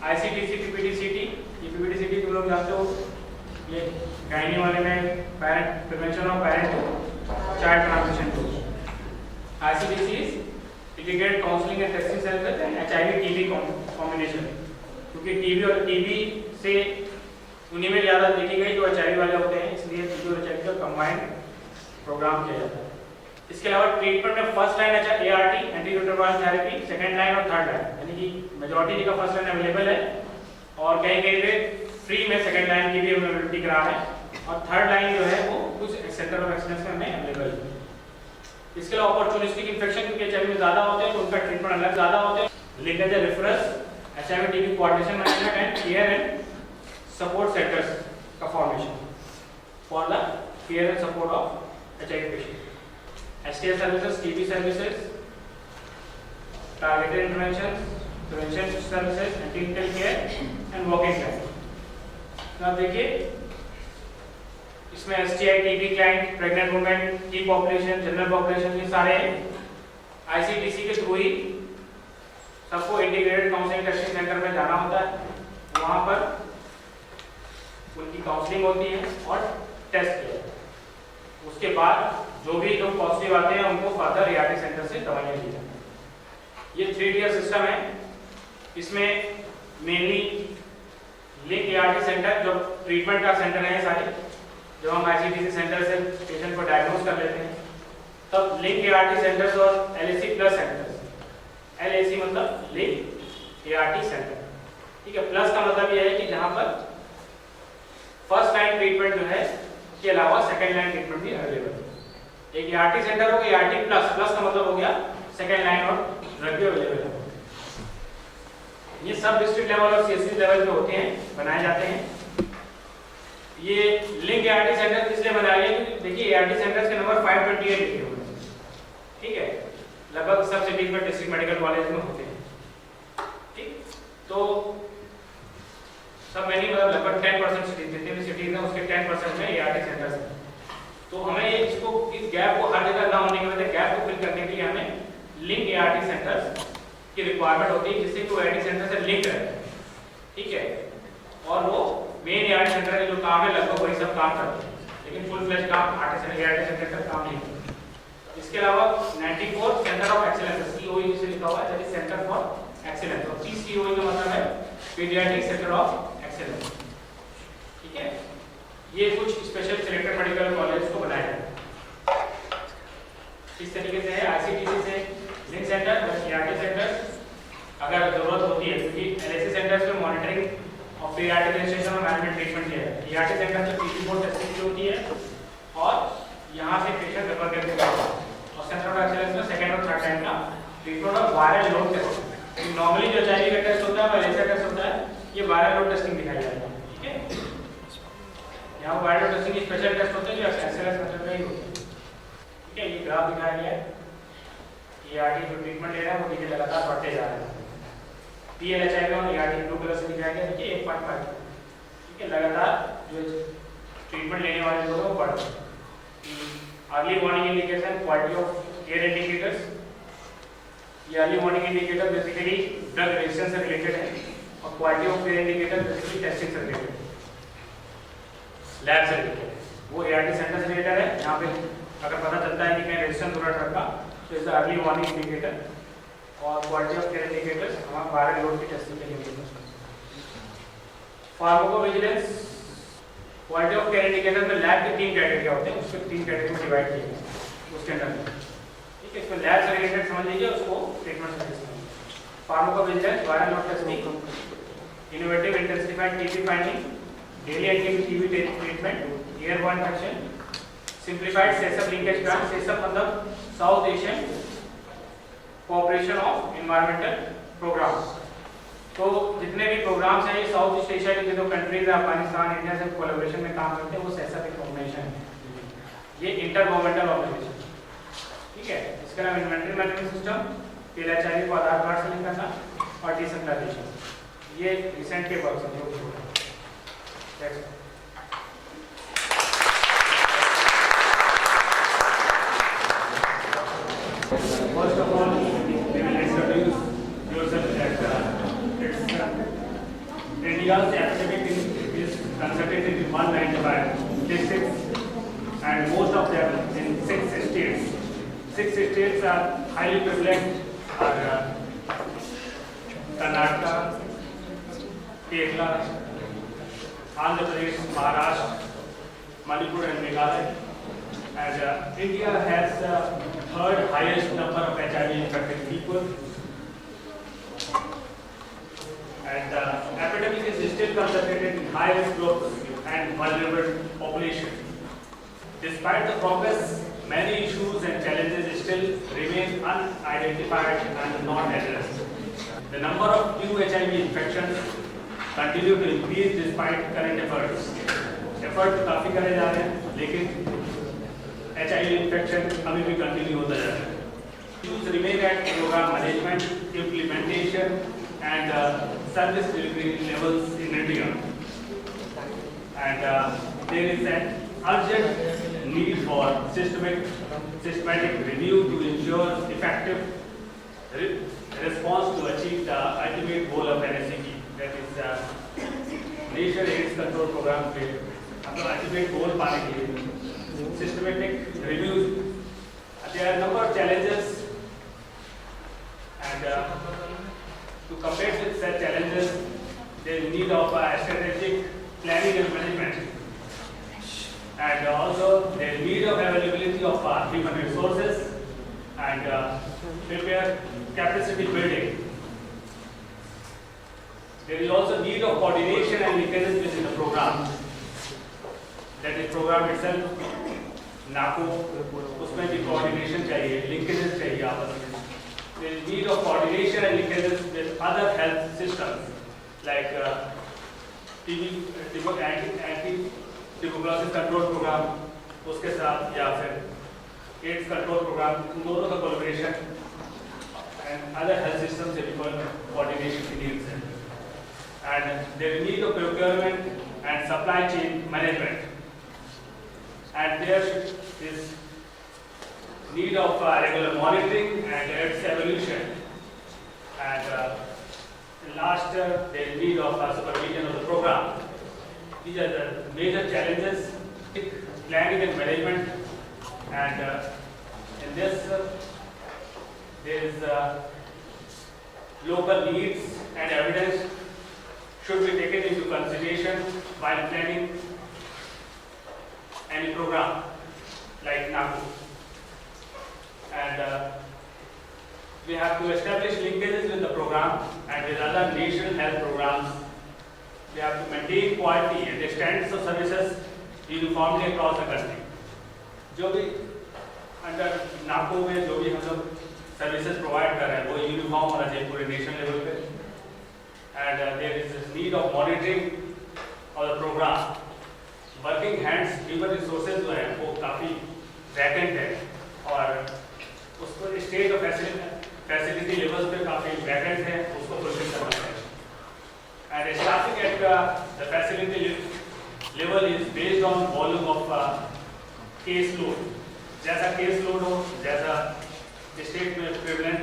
ICTC, PPTCT. ये पीपीटीसीटी तुम लोग जानते हो, ये गायनी वाले में parent prevention of parent child transmission course. ICTC integrated counselling and testing services and HIV TB combination, क्योंकि TB और टीबी से उन्हीं में ज़्यादा देखी गई जो एचआईवी वाले होते हैं, इसलिए टीबी और एचआईवी का कंबाइंड प्रोग्राम किया जाता है। इसके अलावा ट्रीटमेंट में first line ART, antiretroviral therapy, second line और थर्ड लाइन, यानी कि मेजॉरिटी का फर्स्ट लाइन अवेलेबल है और कहीं कहीं पे फ्री में सेकंड लाइन की भी अवेलेबिलिटी करा है, और थर्ड लाइन जो है वो कुछ सेंटर ऑफ एक्सीलेंस में हमें अवेलेबल है। इसके अलावा अपॉर्चुनिस्टिक इन्फेक्शन क्योंकि एचआईवी में ज़्यादा होते हैं तो उनका ट्रीटमेंट अलग ज़्यादा होते हैं। Linkage reference, HIV TB coordination management and care and support centres का formation for the care and support of HIV patient. STI services, TB services, targeted interventions, prevention services, antenatal care and walk-in care. now देखिए इसमें STI, TB client, pregnant women की population, general population, ये सारे ICTC के through ही सबको integrated counselling testing centre में जाना होता है, वहाँ पर उनकी काउंसलिंग होती है और टेस्ट किया जाता है। उसके बाद जो भी लोग पॉजिटिव आते हैं उनको फर्दर एआरटी सेंटर से दवाइयाँ दी जाती हैं। ये 3 टियर सिस्टम है। इसमें मेनली लिंक एआरटी सेंटर जो ट्रीटमेंट का सेंटर है, सारे जब हम आईसीटीसी सेंटर से पेशेंट को डायग्नोज कर लेते हैं तब लिंक एआरटी सेंटर्स और एलएसी प्लस सेंटर्स। एलएसी मतलब लिंक एआरटी सेंटर, ठीक है। प्लस का मतलब यह है कि जहाँ पर फर्स्ट लाइन ट्रीटमेंट जो है के अलावा सेकेंड लाइन ट्रीटमेंट भी अवेलेबल है। एक एआरटी सेंटर हो गया, एआरटी प्लस, प्लस का मतलब हो गया सेकेंड लाइन और ड्रग भी अवेलेबल है। ये सब डिस्ट्रिक्ट लेवल और सीएससी लेवल पे होते हैं, बनाए जाते हैं। ये लिंक एआरटी सेंटर इसलिए बनाया गया क्योंकि देखिए एआरटी सेंटर्स के नंबर 528 लिखे हुए हैं, ठीक है। लगभग सब सिटीज में डिस्ट्रिक्ट मेडिकल कॉलेज में होते हैं, ठीक। तो सब मैंने मतलब लगभग 10% सिटीज, जितने भी सिटीज हैं उसके 10% में एआरटी सेंटर्स हैं। तो हमें इसको, इस गैप को हर जगह ना होने की वजह से गैप को फिल करने के लिए हमें लिंक एआरटी सेंटर्स की रिक्वायरमेंट होती है, जिससे कि वो एआरटी सेंटर से लिंक रहे, ठीक है। और वो मेन एआरटी सेंटर के जो काम है लगभग वही सब काम करते हैं, लेकिन फुल फ्लेज काम एआरटी सेंटर का काम नहीं करते। इसके अलावा 94 सेंटर ऑफ एक्सीलेंस, सीओई से लिखा हुआ है, that is centre for excellence, और पीसीओई का मतलब है पीडियाट्रिक सेंटर ऑफ एक्सीलेंस, ठीक है। ये कुछ स्पेशल सिलेक्टेड मेडिकल कॉलेज को बनाया है। इस तरीके से है आईसीटीसी से लिंक सेंटर, एआरटी सेंटर अगर जरूरत होती है, क्योंकि एलएसी सेंटर्स में मॉनिटरिंग ऑफ एआरटी रजिस्ट्रेशन और मैनेजमेंट ट्रीटमेंट किया है। एआरटी सेंटर से पीसी बोर्ड टेस्टिंग होती है और यहाँ से पेशेंट रेफर करके जाता है, और सेंटर ऑफ एक्सीलेंस में सेकंड और थर्ड टाइम का ट्रीटमेंट और वायरल लोड टेस्ट। नॉर्मली जो एचआईवी का टेस्ट होता है वो एलएसी टेस्ट होता है, ये वायरल लोड टेस्टिंग दिखाई जाता है, ठीक है। यहाँ वायरल टेस्टिंग की स्पेशल टेस्ट होते हैं जो एक्सीलेंस मेथड में ही होते हैं, ठीक है। ये ग्राफ दिखाया गया है, एआरटी जो ट्रीटमेंट ले रहा है वो देखिए लगातार बढ़ते जा रहे हैं। पीएलएचआईवी और एआरटी ब्लू कलर से दिखाया गया, देखिए 1.5, ठीक है। लगातार जो ट्रीटमेंट लेने वाले लोग हैं वो बढ़ रहे हैं। Early warning indication, quality of care indicators. ये early warning indicator basically drug resistance से रिलेटेड है, और quality of care indicator basically testing से रिलेटेड है, लैब से रिलेटेड है। वो एआरटी सेंटर से रिलेटेड है, यहाँ पे अगर पता चलता है कि कहीं रेजिस्टेंस हो रहा है ड्रग का तो इज अर्ली वार्निंग इंडिकेटर, और क्वालिटी ऑफ केयर इंडिकेटर्स हमारा वायरल लोड की टेस्टिंग के लिए। Pharmacovigilance, quality of care indicator में लैब के 3 कैटेगरी होते हैं, उसको 3 कैटेगरी में डिवाइड किए हैं उसके अंदर में, ठीक है। इसमें लैब से रिलेटेड समझ लीजिए, उसको ट्रीटमेंट से समझ लीजिए। Pharmacovigilance, viral load testing, innovative intensified TB finding, daily anti-TB treatment, airborne infection, simplified SESAP linkage plan. SESAP मतलब South Asian Cooperation of Environmental Programs. तो जितने भी प्रोग्राम्स हैं ये साउथ ईस्ट एशिया के जो कंट्रीज है, अफगानिस्तान, इंडिया से कोलैबोरेशन में काम करते हैं, वो SESAP एक ऑर्गेनाइजेशन है, ये इंटर गवर्नमेंटल ऑर्गेनाइजेशन, ठीक है। इसका नाम इन्वेंटरी मैनेजमेंट सिस्टम, PLHIV को आधार कार्ड से लिंक करना और डिसेंट्रलाइजेशन, ये रिसेंट के वर्क हैं जो हो रहे हैं। First of all, we will introduce yourself that India's epidemic is concentrated in 195 districts and most of them in 6 states. 6 states are highly prevalent are Karnataka, Kerala, Andhra Pradesh, Maharashtra, Manipur and Meghalaya. And India has the third highest number of HIV infected people. And the epidemic is still concentrated in high-risk groups and vulnerable population. Despite the progress, many issues and challenges still remain unidentified and not addressed. The number of new HIV infections continue to increase despite current efforts. Efforts काफी करे जा रहे हैं, लेकिन HIV infection अभी भी continue होता जा रहा है. Issues remain at program management, implementation, and service delivery levels in India. And there is an urgent need for systematic review to ensure effective response to achieve the ultimate goal of NSCP, that is Nation AIDS Control Program के अपना ultimate goal पाने के लिए systematic reviews. There are a number of challenges, and to compete with such challenges, there is need of strategic planning and management, and also there is need of availability of human resources and prepare capacity building. There is also need of coordination and mechanism within the program. That is program itself, NACO, उसमें भी coordination चाहिए, linkages चाहिए आपस में. There is need of coordination and linkages with other health systems like anti-tuberculosis control program, उसके साथ या फिर AIDS control program, उन दोनों का collaboration and other health systems से भी coordination की needs है. And there is need of procurement and supply chain management. And there is need of regular monitoring and its evolution. And last, there is need of supervision of the program. These are the major challenges, planning and management. And in this, there is local needs and evidence should be taken into consideration while planning any program like NACO. And we have to establish linkages with the program and with other national health programs. We have to maintain quality and the standards of services uniformly across the country. जो भी under NACO में जो भी हम लोग services provide कर रहे हैं वो यूनिफॉर्म होना चाहिए पूरे नेशनल लेवल पे. And there is this need of monitoring of the program. Working hands, human resources जो है वो काफी वैकेंट है और उसको स्टेट ऑफ फैसिलिटी लेवल्स पे काफी वैकेंट है, उसको फुलफिल करना है. And staffing at the facility level is based on volume of case load. जैसा case load हो, जैसा स्टेट में प्रेवलेंट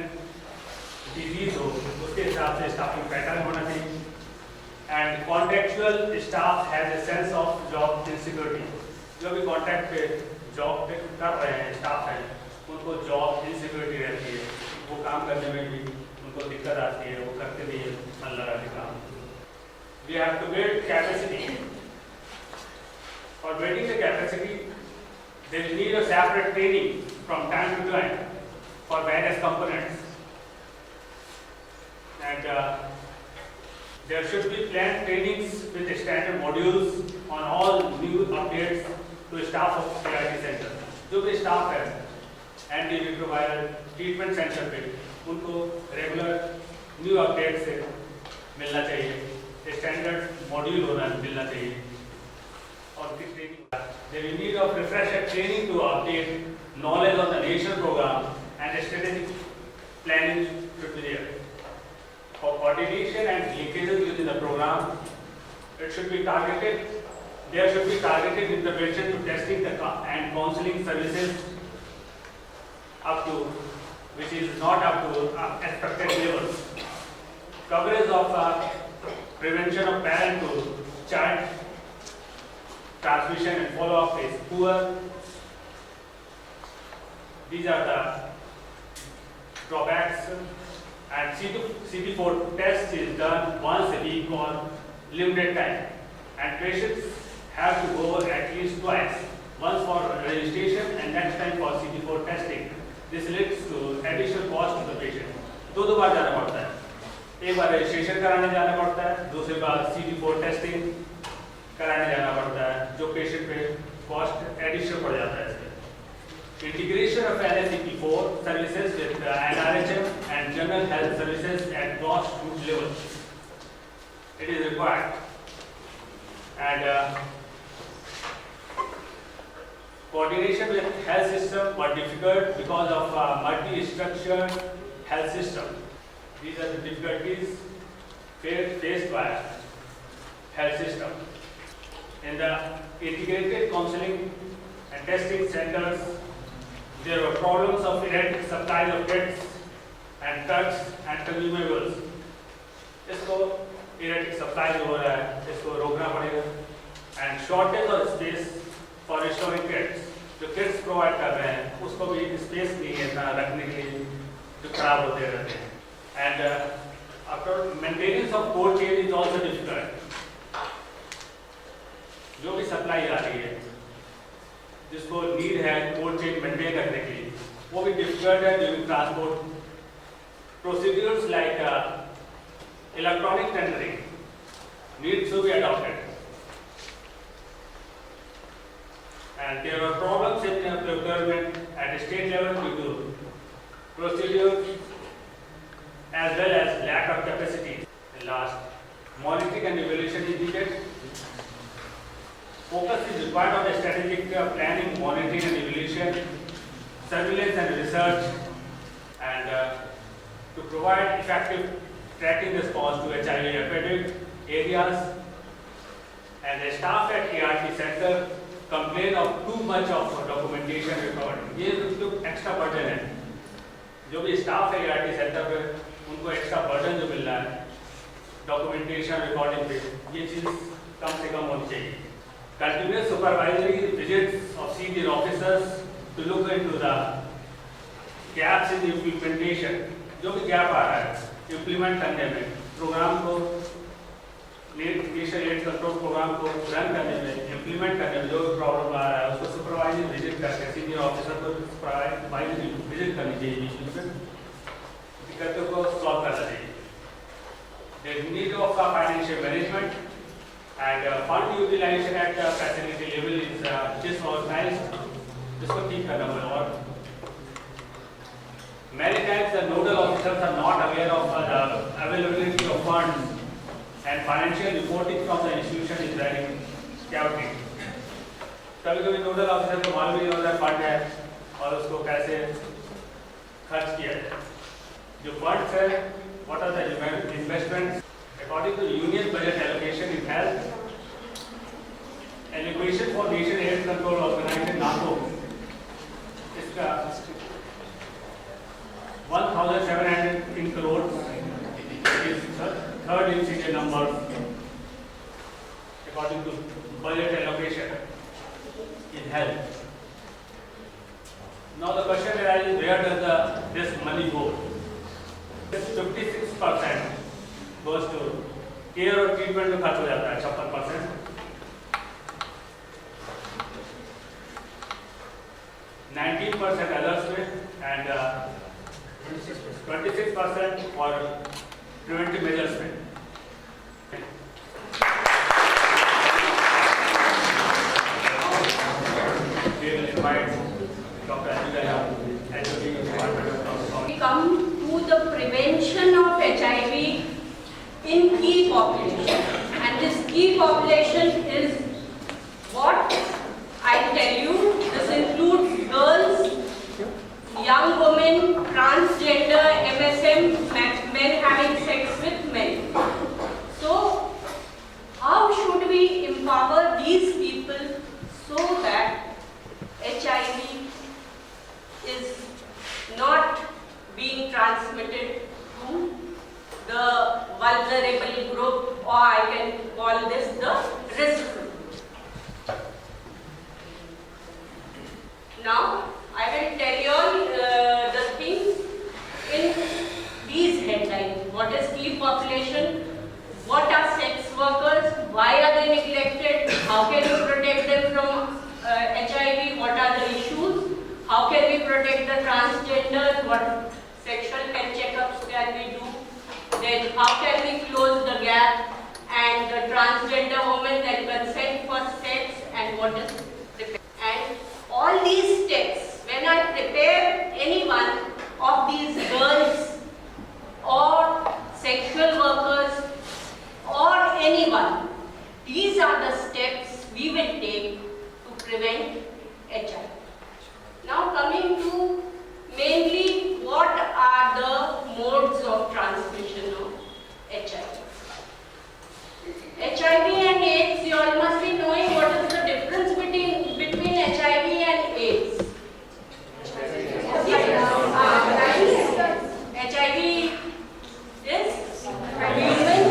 डिजीज हो, उसके हिसाब से स्टाफिंग पैटर्न होना चाहिए. And contractual staff has a sense of job insecurity. जो भी कॉन्ट्रैक्ट पे जॉब पे कर रहे हैं स्टाफ है, उनको जॉब इनसिक्योरिटी रहती है, वो काम करने में भी उनको दिक्कत आती है, वो करते भी है मन लगा के काम. We have to build capacity. For building the capacity, there is need of separate training from time to time for various components. And There should be planned trainings with standard modules on all new updates to staff of ART center. जो भी staff है antiretroviral treatment center पे उनको regular new updates से मिलना चाहिए, standard module मिलना चाहिए और फिर training. There is need of refresher training to update knowledge on the national program and strategic planning should be there. For coordination and linkages within the program, it should be targeted. There should be targeted intervention to testing and counseling services up to, which is not up to expected levels. Coverage of prevention of parent to child transmission and follow-up is poor. These are the drawbacks. And CD4 test is done once a week or limited time. And patients have to go at least twice, once for registration and next time for CD4 testing. This leads to additional cost to the patient. दो बार जाना पड़ता है, एक बार registration कराने जाना पड़ता है, दूसरी बार CD4 टेस्टिंग कराने जाना पड़ता है, जो पेशेंट पे कॉस्ट एडिशनल पड़ जाता है इसमें. Integration of NSCP4 services with NRHM and general health services at grassroots level. It is required. And coordination with health system was difficult because of multi-structured health system. These are the difficulties faced by health system. In the integrated counseling and testing centers, there were problems of erratic supply of kits and drugs and consumables. इसको erratic supply जो हो रहा है, इसको रोकना पड़ेगा. And shortage of space for restoring kits. जो kits provide कर रहे हैं, उसको भी space नहीं है इतना रखने के लिए, जो खराब होते रहते हैं. And after maintenance of cold chain is also difficult. जो भी supply आ रही है, जिसको नीड है कोल्ड चेन मेंटेन करने के लिए, वो भी डिफिकल्ट है during transport. Procedures like electronic tendering needs to be adopted. And there are problems in procurement at state level due to procedures as well as lack of capacity. Last, monitoring and evaluation is needed. Focus is required on the strategic planning, monitoring and evaluation, surveillance and research, and to provide effective tracking response to HIV epidemic areas. And the staff at ART center complain of too much of documentation recording. ये तो extra burden है. जो भी staff है ART center पे, उनको extra burden जो मिल रहा है documentation recording पे, ये चीज कम से कम होनी चाहिए. Continuous supervisory visits of senior officers to look into the gaps in the implementation. जो भी gap आ रहा है implement करने में, प्रोग्राम को नेशनल एड्स कंट्रोल प्रोग्राम को रन करने में, implement करने में जो भी प्रॉब्लम आ रहा है, उसको supervisory visit करके senior officer को supervisory visit करनी चाहिए, बीच में दिक्कतों को solve करना चाहिए. There is need of financial management. And fund utilization at the facility level is disorganized. जिसको ठीक करना पड़ेगा. और many times the nodal officers are not aware of the availability of funds, and financial reporting from the institution is very chaotic. कभी-कभी nodal officer को मालूम नहीं होता फंड है और उसको कैसे खर्च किया जाए. जो funds है, what are the investments? According to the union budget allocation in health, allocation for Nation AIDS Control Organization (NACO) इसका 1,700 crores is third in serial numbers according to budget allocation in health. Now the question arises, where does this money go? This 56% goes to care और treatment में खर्च हो जाता है 56%. 19% others में and 26% for preventive measures में. We will invite Dr. Anjali and the Department of Public We come to the prevention of HIV in key population, and this key population is what I tell you. This includes girls, young women, transgender, MSM, men having sex with men. So how should we empower these people so that HIV is not being transmitted to the vulnerable group, or I can call this the risk group. Now, I will tell you all the things in these headlines. What is key population? What are sex workers? Why are they neglected? How can we protect them from HIV? What are the issues? How can we protect the transgenders? What sexual health checkups can we do? Then how can we close the gap? And the transgender women, that consent for sex, and what is and all these steps. When I prepare any one of these girls or sexual workers or anyone, these are the steps we will take to prevent HIV. Now coming to mainly what are the modes of transmission of HIV. HIV and AIDS, you all must be knowing what is the difference between HIV and AIDS. HIV is human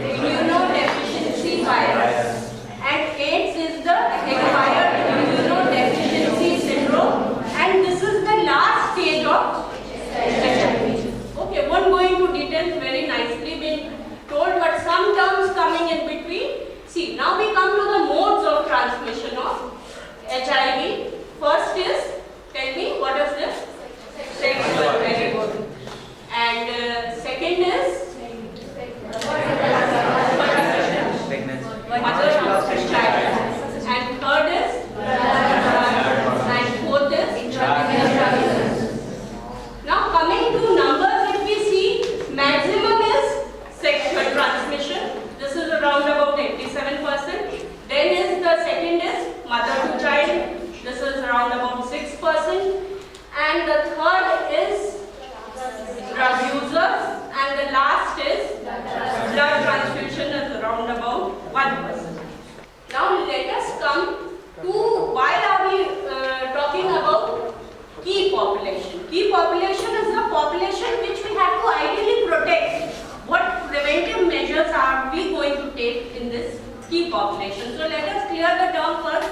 immunodeficiency virus, and AIDS is the acquired immunodeficiency syndrome, and this is the last stage of HIV. Okay, won't go into details, very nicely been told, but some terms coming in between. See, now we come to the modes of transmission of HIV. First is, tell me, what is this? Sexual, very good. And second is? Mother of child. And third is? And fourth is? Now coming to numbers, if we see, maximum is sexual transmission. This is around about 87%. Then is the second is mother to child. This is around about 6%. And the third is drug users. And the last is blood transfusion, is around about 1%. Now let us come to why are we talking about key population. Key population is the population which we have to ideally protect. What preventive measures are we going to take in this key population? So let us clear the term first.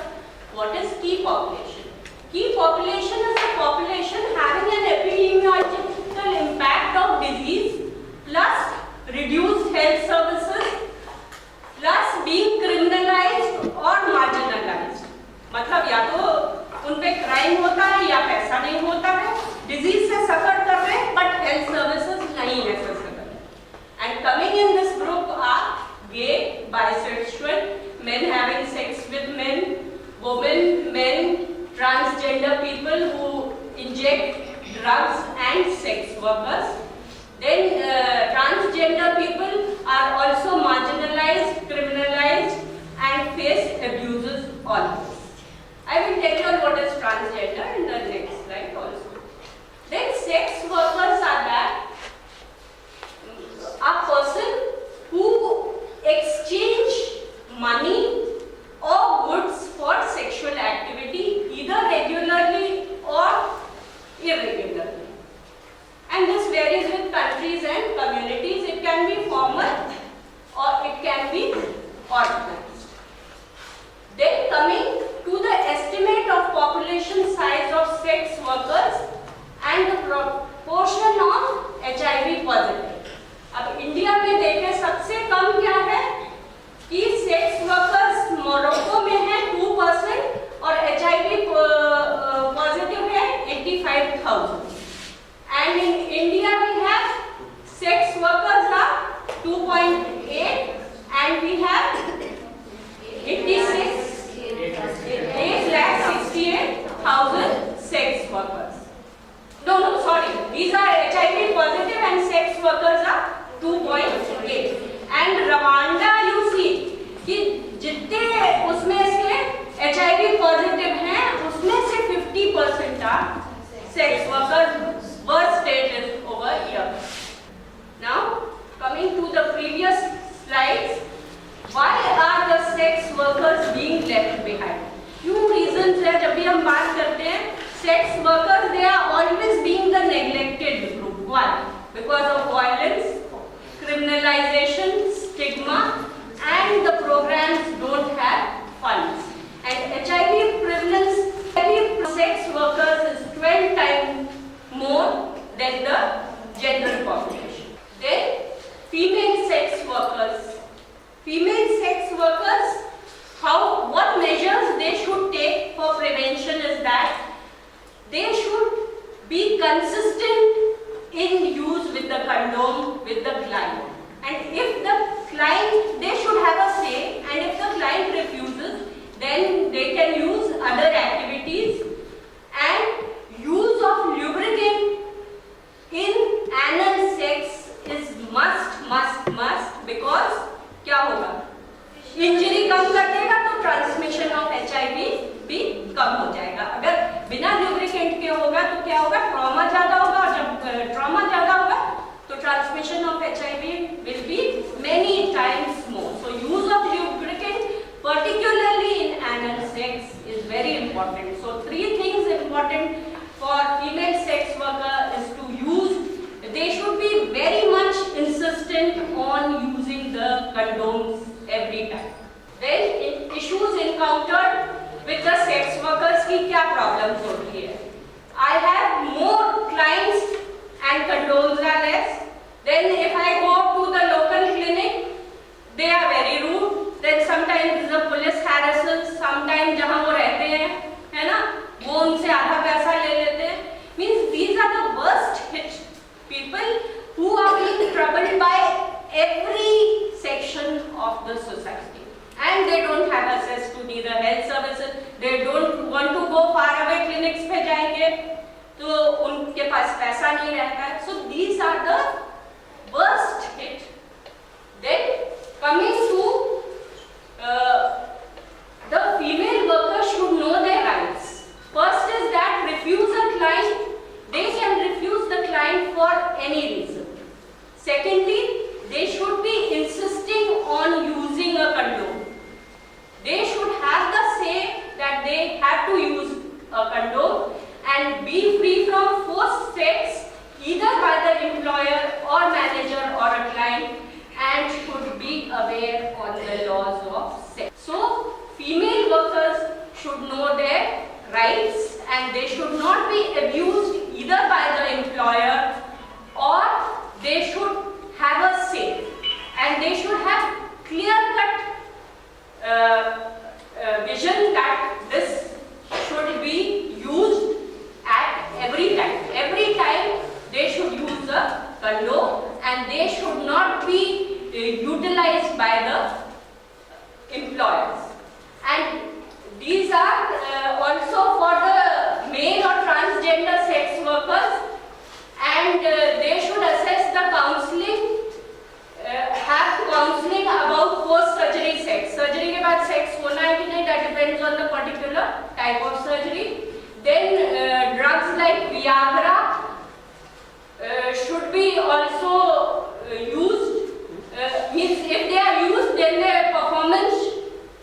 What is key population? Key population is the population having an epidemiological impact of disease plus reduced health services plus being criminalized or marginalized. मतलब या तो उन पे crime होता है या पैसा नहीं होता है, डिजीज से सफर कर रहे हैं बट हेल्थ सर्विसेज नहीं है accessible. And coming in this group are gay, bisexual, men having sex with men, women, men, transgender people who inject drugs, and sex workers. Then transgender people are also marginalized, criminalized, and face abuses always. I will tell you what is transgender in the next slide also. Then sex workers are that a person who exchange money or goods for sexual activity either regularly or irregularly. And this varies with countries and communities. It can be formal or it can be organized. Then coming to the estimate of population size of sex workers and the proportion of HIV positive. अब India में देखें सबसे कम क्या है कि sex workers Morocco में है 2% और HIV पॉजिटिव है 85,000. And in India we have sex workers are 2.8 and we have 8,68,000 sex workers. No, sorry. These are HIV positive and sex workers are 2.8. And Rwanda, you see, कि जितने उसमें से HIV positive हैं उसमें से 50% are sex workers. Worst state is over here. Now coming to the previous slides, why are the sex workers being left behind? Few reasons है. जब भी हम बात करते हैं sex workers, they are always being the neglected group. Why? Because of violence, criminalization, stigma, and the programs don't have funds. And HIV prevalence, sex workers is 12 times more than the general population. Then female sex workers. Female sex workers, what measures they should take for prevention is that they should be consistent in use with the condom with the client. And if the client, they should have a say, and if the client refuses, then they can use other activities. And use of lubricant in anal sex is must because क्या होगा? Injury कम कर देगा तो transmission of HIV भी कम हो जाएगा. अगर बिना ल्यूब्रिकेंट के होगा तो क्या होगा? ट्रॉमा ज्यादा होगा, और जब ट्रॉमा ज्यादा होगा तो transmission of HIV will be many times more. So use of lubricant, particularly in anal sex, is very important. So 3 things important for female sex worker is to use. They should be very much insistent on using the condoms every time. Then issues encountered with the sex workers की क्या problems होती है? I have more clients and condoms are less. Then if I go to the local clinic, they are very rude. Then sometimes the police harasses. Sometimes जहाँ वो रहते हैं, है ना, वो उनसे आधा पैसा ले लेते हैं. Means these are the worst hit people who are being troubled by every section of the society, and they don't have access to neither health services. They don't want to go far away clinics पे जाएंगे तो उनके पास पैसा नहीं रहता है. So these are the worst hit. Then coming to the female workers should know their rights. First is that refuse a client. They can refuse the client for any reason. Secondly, they should be insisting on using a condom. They should have the say that they have to use a condom and be free from forced sex either by the employer or manager or a client, and should be aware on the laws of sex. So female workers should know their rights and they should not be abused either by the employer, or they should have a say, and they should have clear-cut vision that this should be used at every time. Every time they should use the condom, and they should not be utilized by the employers. And these are also for the male or transgender sex workers, and they should assess the counseling, have counseling about post-surgery sex. Surgery के बाद sex होना है कि नहीं, that depends on the particular type of surgery. Then drugs like Viagra should be also used. Means if they are used, then their performance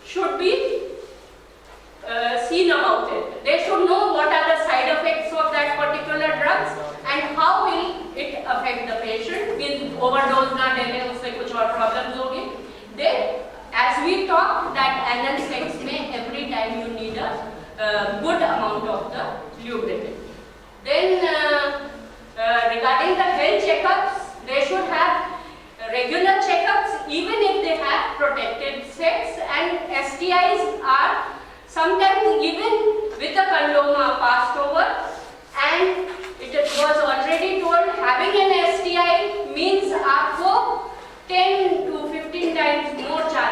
should be seen about it. They should know what are the side effects of that particular drugs and how will it affect the patient. Means overdose ना लेने उससे कुछ और problems होगी. Then as we talked that anal sex में every time you need a good amount of the lubricant. Then regarding the health checkups, they should have regular checkups even if they have protected sex, and STIs are sometimes given with a condom are passed over, and it was already told having an STI means आपको 10 to 15 times more chance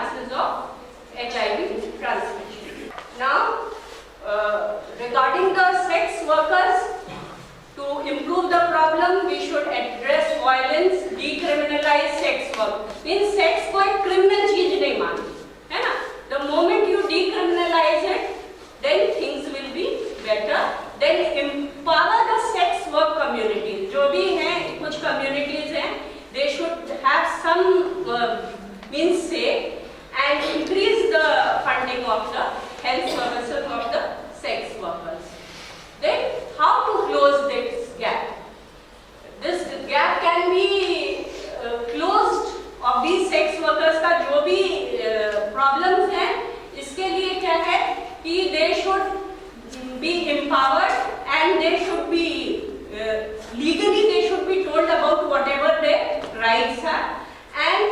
legally they should be told about whatever their rights are, and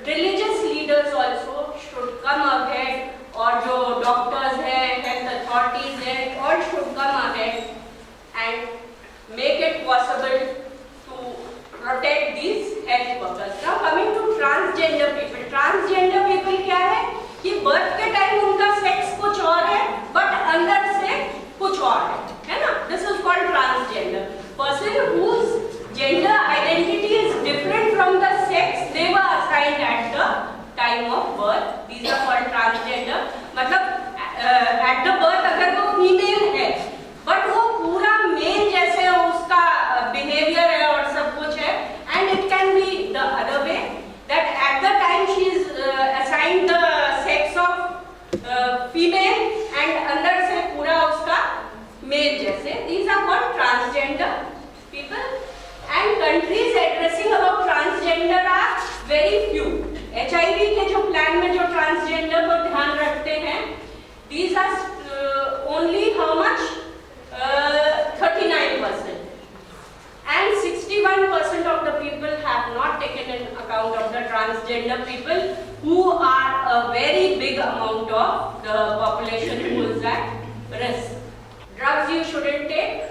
religious leaders also should come ahead, or जो doctors हैं, health authorities हैं, all should come ahead and make it possible to protect these health workers. Now coming to transgender people. Transgender people क्या है कि birth के time उनका sex कुछ और है, but अंदर से कुछ और है ना? This is called transgender. Person whose gender identity is different from the sex they were assigned at the time of birth. These are called transgender. मतलब at the birth अगर वो female है, but वो पूरा male जैसे उसका behavior है और सब कुछ है, and it can be the other way, that at the time she is assigned the sex of female and अंदर से पूरा उसका male जैसे. These are called transgender people. And countries addressing about transgender are very few. HIV के जो plan में जो transgender को ध्यान रखते हैं, these are only how much 39%, and 61% of the people have not taken in account of the transgender people, who are a very big amount of the population who is at risk. Drugs you shouldn't take.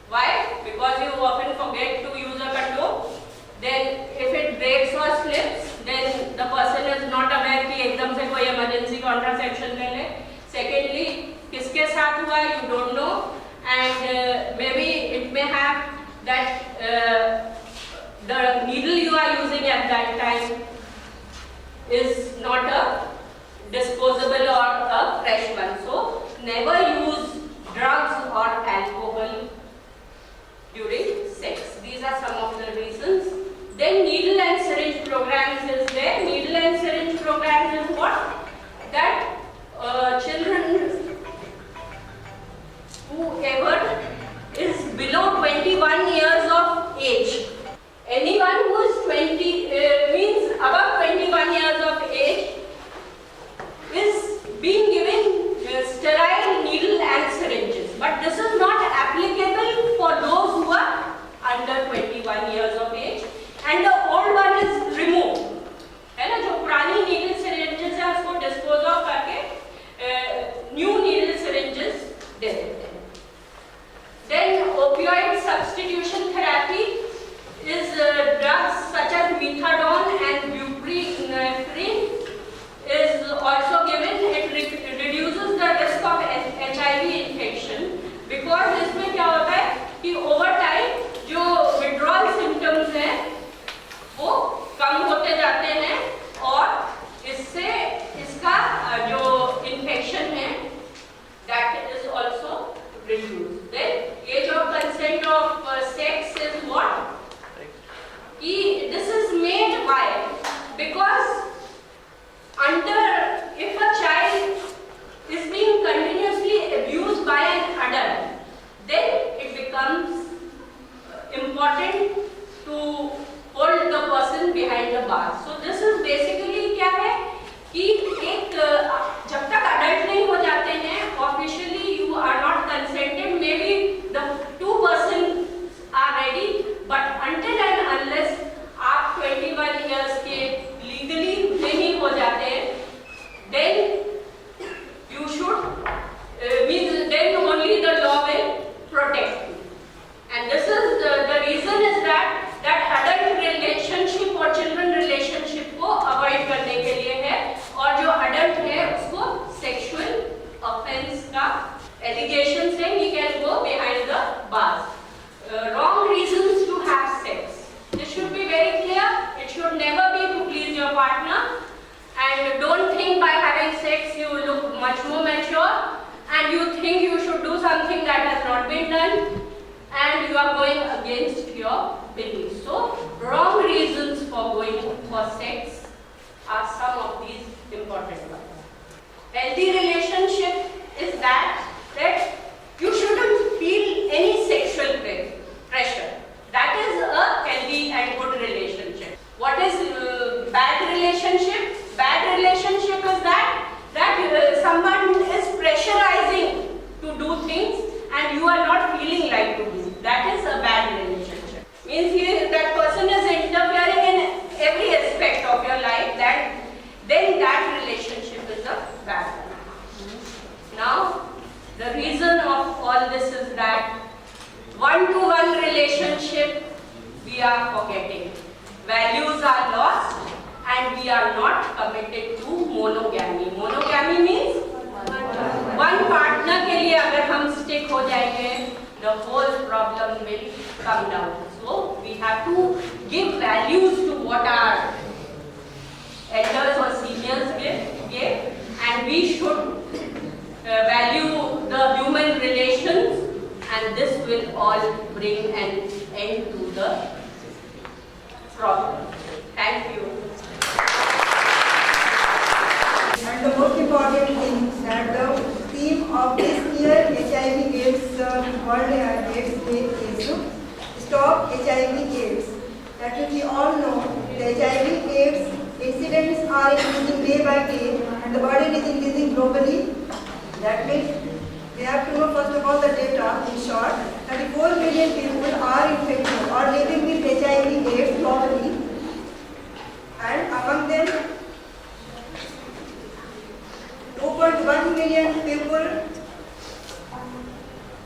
Why? Because you often forget to use a condom. Then if it breaks or slips, then the person is not aware कि एकदम से कोई emergency contraception ले ले. Secondly, किसके साथ हुआ you don't know, and maybe it may have that the needle you are using at that time is not a disposable or a fresh one. So never use drugs or alcohol during sex. These are some of the reasons. Then needle and syringe programs is there. Needle and syringe programs is what? That children, whoever is below 21 years of age, anyone who is 20 means above 21 years of age is being given sterile needle and syringes. But this is not applicable for those who are under 21 years of age, and the old one is removed. है ना, जो पुरानी needle syringes है उसको dispose of करके new needle syringes दे देते हैं. Then opioid substitution therapy is drugs such as methadone and buprenorphine is also given. It reduces the risk of HIV infection, because इसमें क्या होता है कि over time जो withdrawal symptoms हैं वो कम होते जाते हैं, और इससे इसका जो infection है that is also reduced. Then age of consent of sex is what? This is made why? Because if a child is being continuously abused by an adult, then it becomes important to hold the person behind the bars. So this is basically क्या है कि एक जब तक adult नहीं हो जाते हैं, officially you are not consented, maybe the two persons are ready, but until and unless आप 21 years के legally नहीं हो जाते, then you should means then only the law will protect you. And this is the reason is that adult relationship और children relationship को avoid करने के लिए है, और जो adult है उसको sexual offense का allegation से he can go behind the bars. Wrong reasons to have sex. This should be very clear. It should never be to please your partner. And don't think by having sex you look much more mature, and you think you should do something that has not been done, and you are going against your beliefs. So, wrong reasons for going for sex are some of these important ones. Healthy relationship is that you shouldn't feel any sexual pressure. That is a healthy and good relationship. What is bad relationship? Bad relationship is that someone is pressurizing to do things and you are not feeling like to do. one-to-one relationship we are forgetting. Values are lost and we are not committed to monogamy. Monogamy means one partner के लिए अगर हम stick हो जाएंगे, the whole problem will come down. So we have to give values to what our elders or seniors give, and we should value the human relations, and this will all bring an end to the problem. Thank you. And the most important thing that the theme of this year HIV/AIDS World AIDS Day is Stop HIV/AIDS. That is, we all know the HIV/AIDS incidents are increasing day by day, and the burden is increasing globally. That means we have to know first of all the data. In short, 34 million people are infected or living with HIV/AIDS globally, and among them 2.1 million people,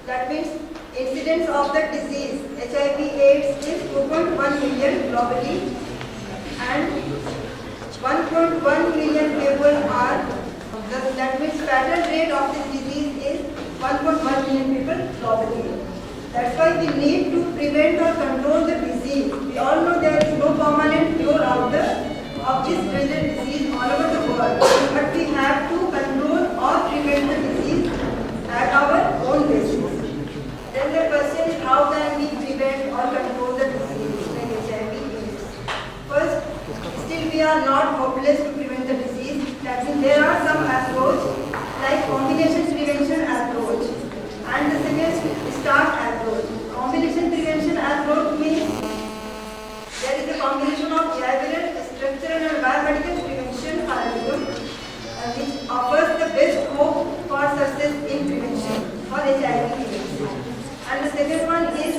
that means incidence of the disease HIV/AIDS is 2.1 million globally, and 1.1 million people are, that means fatal rate of this disease is 1.1 million people globally. That's why we need to prevent or control the disease. We all know there is no permanent cure of this present disease all over the world, but we have to control or prevent the disease at our own basis. Then the question is, how can we prevent or control the disease like HIV/AIDS? First, still we are not hopeless to prevent the disease. That means there are some approaches like combination prevention approach, and the second start approach. Combination prevention approach means there is a combination of behavioral, structural and biomedical prevention paradigm which offers the best hope for success in prevention for HIV/AIDS. And the second one is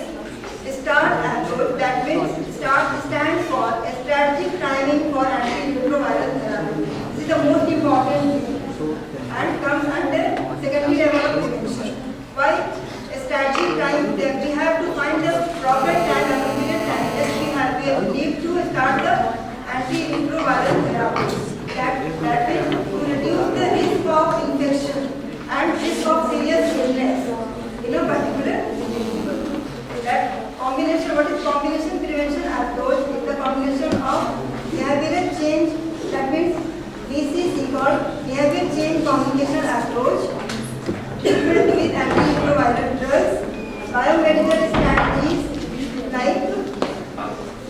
START approach. That means START stands for strategic timing for antiretroviral therapy. This is the most important thing and comes under secondary level of prevention. Why strategic time? We have to find the proper time, appropriate time. Yes, we need to start the antiretroviral therapy. That is to reduce the risk of infection and risk of serious illness in a particular individual. That combination, what is combination prevention approach? Is the combination of behavioral change, that means BCC called behavior change communication approach, treatment with antiretroviral drugs, biomedical strategies like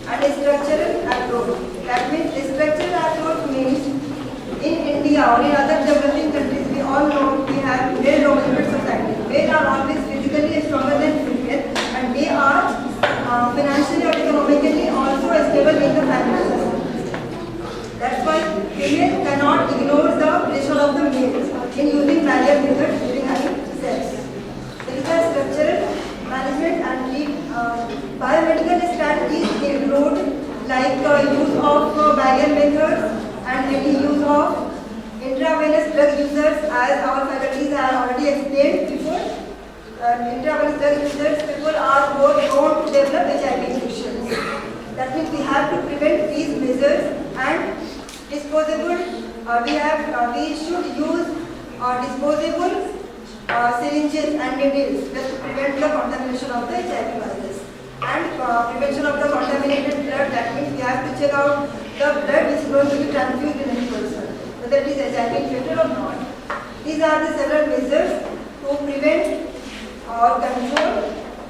and structural approach. That means structural approach means in India or in other developing countries, we all know we have male-dominated society. Men are always physically stronger than female, and they are financially or economically also stable in the family. That's why female cannot ignore the pressure of the males in using barrier methods during having sex. There is a structural management and biomedical strategies include like use of barrier methods and any use of intravenous drug users, as our faculties have already explained before. Intravenous drug users, people are more prone to develop HIV infections. That means we have to prevent these measures, and disposable, we should use disposable syringes and needles just to prevent the contamination of the HIV virus. And prevention of the contaminated blood, that means we have to check out the blood which is going to be transfused in any person, whether it is HIV infected or not. These are the several measures to prevent or control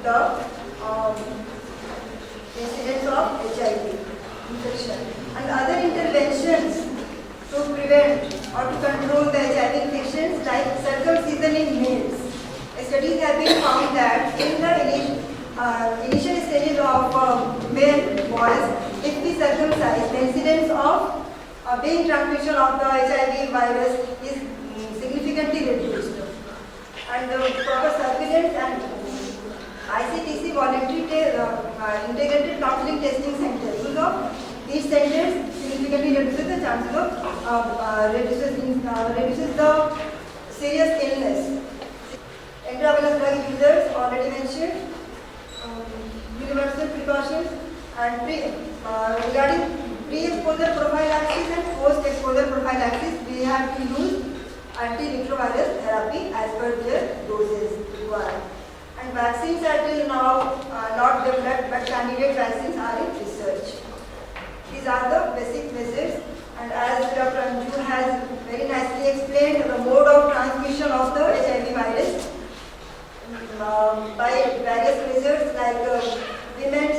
the incidence of HIV infection. And other interventions to prevent or to control the HIV infections like circumcision in males. Studies have been found that in the initial stages of male boys, if we circumcise, the incidence of being transmission of the HIV virus is significantly reduced. And the proper surveillance and ICTC voluntary integrated counseling testing center. Use of these centers significantly reduces the chances of reduces the serious illness. Intravenous drug users already mentioned. regarding pre-exposure prophylaxis and post-exposure prophylaxis, we have to use antiretroviral therapy as per their doses required. And vaccines are till now not developed, but candidate vaccines are in research. These are the basic measures, and as Dr. Anju has very nicely explained, the mode of transmission of the HIV virus by various measures like women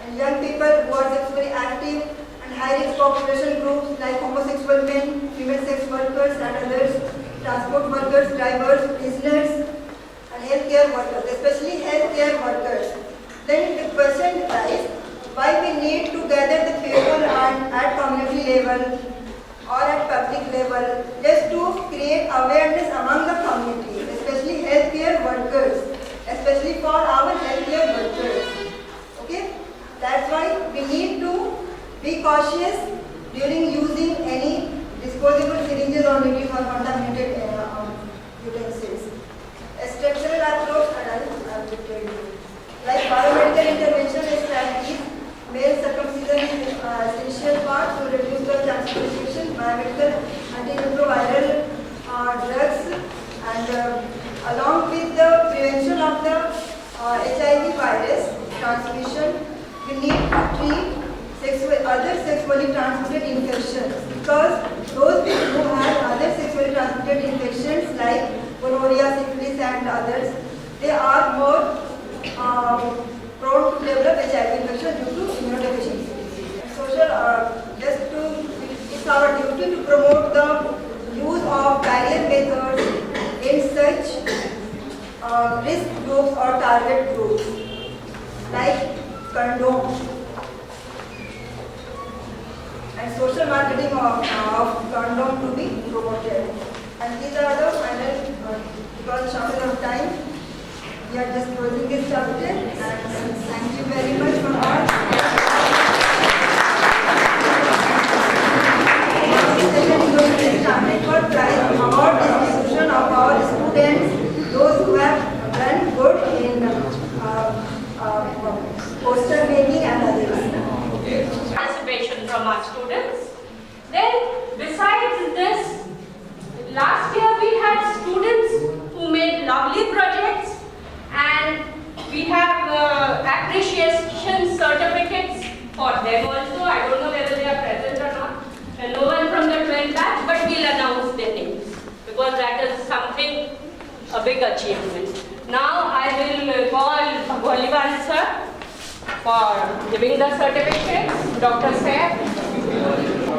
and young people who are sexually active, and high-risk population groups like homosexual men, female sex workers and others, transport workers, drivers, prisoners and healthcare workers, especially healthcare workers. Then the question arises, why we need to gather the people at community level or at public level just to create awareness among the community, especially healthcare workers, especially for our healthcare workers. Okay, that's why we need to be cautious during using any disposable syringes or needles or contaminated utensils. A structural approach, and I will tell you, like biomedical intervention strategies, male circumcision is essential part to reduce the chance of infection. Biomedical antiretroviral drugs, and along with the prevention of the HIV virus transmission, we need to treat other sexually transmitted infections, because those people who have other sexually transmitted infections like gonorrhea, syphilis and others, they are more prone to develop HIV infection due to immunodeficiency. It's our duty to promote the use of barrier methods in such risk groups or target groups, like condoms, and social marketing of condom to be promoted. And these are the final, because shortage of time, we are just closing this chapter, and thank you very much for all. This session is going to be started for prize award distribution of our students, those who have done good in poster making and others. Participation from our students. Then, besides this, last year we had students who made lovely projects, and we have appreciation certificates for them also. I don't know whether they are present or not. And no one from the 12th batch, but we'll announce their names, because that is something, a big achievement. Now I will call Bhagwaliwan sir for giving the certificates. Dr. Saif.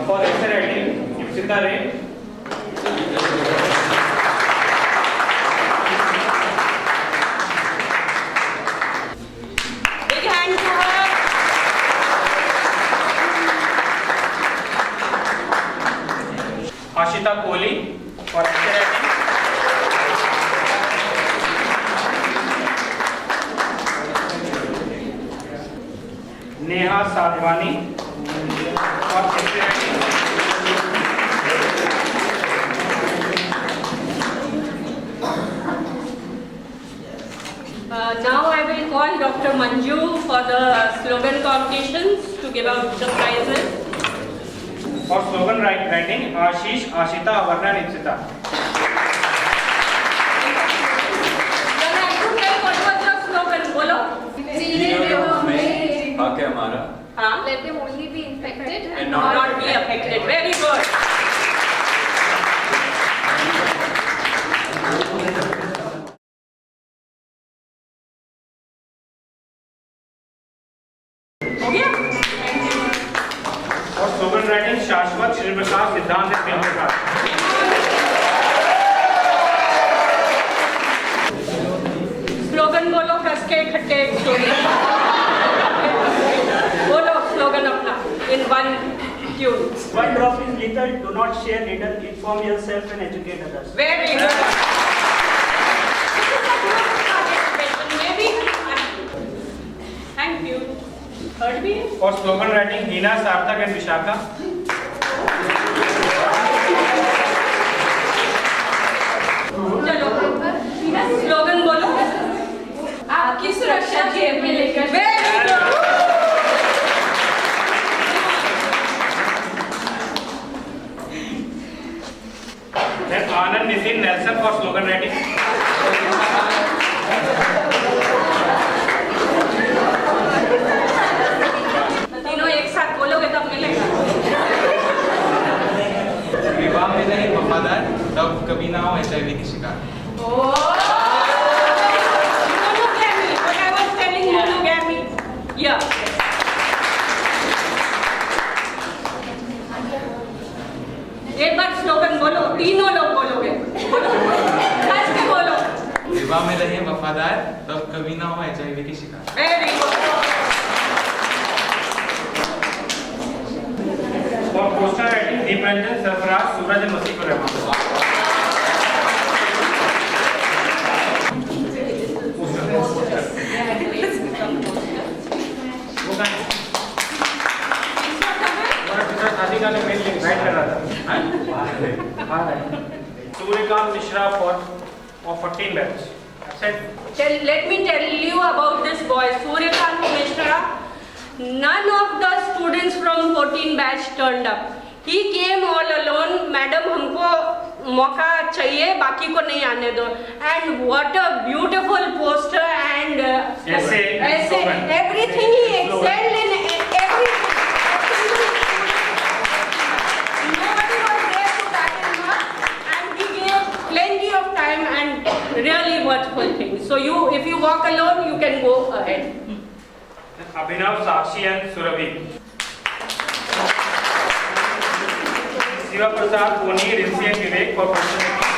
For essay writing, Ipsita Ray. Big hand to her. Ashita Kohli for essay writing. Neha Sadhwani for essay writing. Now I will call Dr. Manju for the slogan competitions to give out the prizes. For slogan writing, Ashish, Ashita, Avarna and Ipsita. Then I have to tell what was your slogan. Bolo. Baaki hamara. Let them only be infected And Not be affected. Very good. हो गया? For slogan writing, Shashwat, Shri Prakash, Siddhant and Prem Prakash. Slogan बोलो, कस के इकट्ठे story बोलो slogan अपना in one tune. One drop is lethal, do not share needle, inform yourself and educate others. Very good. Maybe. Thank you. Third be. For slogan writing, Hina, Sarthak and Vishakha. चलो slogan बोलो, आपकी सुरक्षा जेब में लेकर। Very good. we seen Nelson for slogan writing? तीनों एक साथ बोलोगे तब मिलेगा। विवाह में रहे वफादार तब कभी ना हो HIV की शिकार। Monogamy. What I was telling monogamy. Yeah. एक बार स्लोगन बोलो, तीनों लोग बोलोगे। हंस के बोलो। विवाह में रहे वफादार तब कभी ना हो HIV की शिकार। Very good. For poster writing, Deep Ranjan, Sarfaraz, Suraj and Masifur Rahman. वो कहाँ है? हमारा पिता शादी का जो मेन लिंक राइट कर रहा था। हाँ Suryakant Mishra for 14 batch. Absent. Let me tell you about this boy, Suryakant Mishra. None of the students from 14 batch turned up. He came all alone. Madam, हमको मौका चाहिए, बाकी को नहीं आने दो. And what a beautiful poster and essay, everything he excelled in everything. Nobody was there to back him up, and he gave plenty of time and really worthwhile things. So if you walk alone, you can go ahead. Abhinav, Sakshi and Surabhi. Siva Prasad, Poni, Rinsi and Vivek for person.